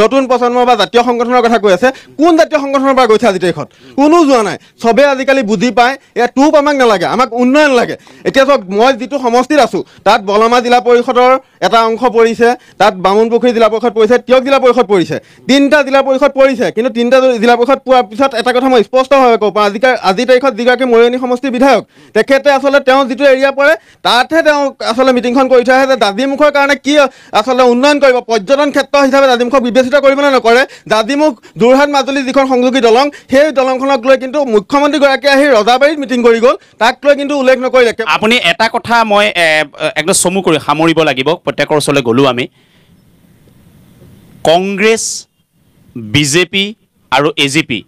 M: নতুন প্ৰজন্ম বা জাতীয় সংগঠনৰ কথা কৈ আছে। কোন জাতীয় সংগঠনৰ পৰা গৈছে আজিৰ তাৰিখত? কোনো যোৱা নাই। চবেই আজিকালি বুজি পায় এয়া টোপ আমাক নালাগে, আমাক উন্নয়ন লাগে। এতিয়া চাওক, মই যিটো সমষ্টিত আছোঁ তাত বলমা জিলা পৰিষদৰ এটা অংশ পৰিছে, তাত বামুণপুখুৰী জিলা পৰিষদ পৰিছে, টিয়ক জিলা পৰিষদ পৰিছে, 3টা জিলা পৰিষদ পৰিছে। কিন্তু 3টা জিলা পৰিষদ পোৱাৰ পিছত এটা কথা মই স্পষ্টভাৱে ক'ব পাৰোঁ, আজিৰ তাৰিখত যিগৰাকী মৰিয়নি সমষ্টিৰ বিধায়ক তেখেতে আচলতে তেওঁ যিটো এৰিয়া পৰে তাতহে তেওঁ আচলতে মিটিংখন কৰি থৈ আহে যে জাজিমুখৰ কাৰণে কি আচলতে উন্নয়ন কৰিব, পৰ্যটন ক্ষেত্ৰ হিচাপে জাজিমুখক বিবেচিত কৰিবনে নকৰে। জাজিমুখ যোৰহাট মাজুলী যিখন সংযোগী দলং, সেই দলংখনক লৈ কিন্তু মুখ্যমন্ত্ৰীগৰাকীয়ে আহি ৰজাবাৰীত মিটিং কৰি গ'ল, তাক লৈ কিন্তু উল্লেখ নকৰিলে।
A: আপুনি এটা কথা মই একদম চমু কৰি সামৰিব লাগিব, প্ৰত্যেকৰ ওচৰলৈ গ'লোঁ আমি। কংগ্ৰেছ, বিজেপি আৰু এজিপি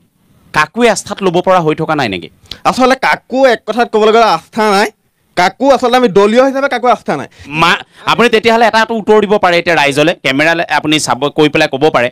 A: কাকোৱে আস্থাত ল'ব পৰা হৈ থকা নাই নেকি?
M: আচলতে কাকো এক কথাত ক'বলৈ গ'লে আস্থা নাই, কাকো আচলতে আমি দলীয় হিচাপে কাকো আস্থা নাই।
A: আপুনি তেতিয়াহ'লে এটা উত্তৰ দিব পাৰে এতিয়া ৰাইজলে, কেমেৰালে আপুনি চাব কৈ পেলাই ক'ব পাৰে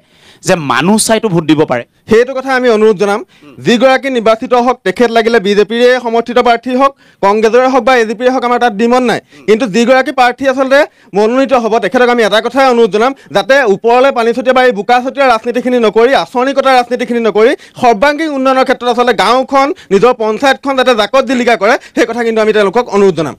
A: যে মানুহ চাইতো ভোট দিব পাৰে।
M: সেইটো কথা আমি অনুৰোধ জনাম, যিগৰাকী নিৰ্বাচিত হওক তেখেত লাগিলে বিজেপিৰে সমৰ্থিত প্ৰাৰ্থী হওক, কংগ্ৰেছৰে হওক বা এজিপিৰে হওক, আমাৰ তাত ডিমন নাই। কিন্তু যিগৰাকী প্ৰাৰ্থী আচলতে মনোনীত হ'ব তেখেতক আমি এটা কথাই অনুৰোধ জনাম, যাতে ওপৰলৈ পানী ছটিয়া বা এই বোকা ছটিয়া ৰাজনীতিখিনি নকৰি, আঁচনি কটাৰ ৰাজনীতিখিনি নকৰি, সৰ্বাংগীন উন্নয়নৰ ক্ষেত্ৰত আচলতে গাঁওখন নিজৰ পঞ্চায়তখন যাতে জাকত জিলিকা কৰে, সেই কথা কিন্তু আমি তেওঁলোকক অনুৰোধ জনাম।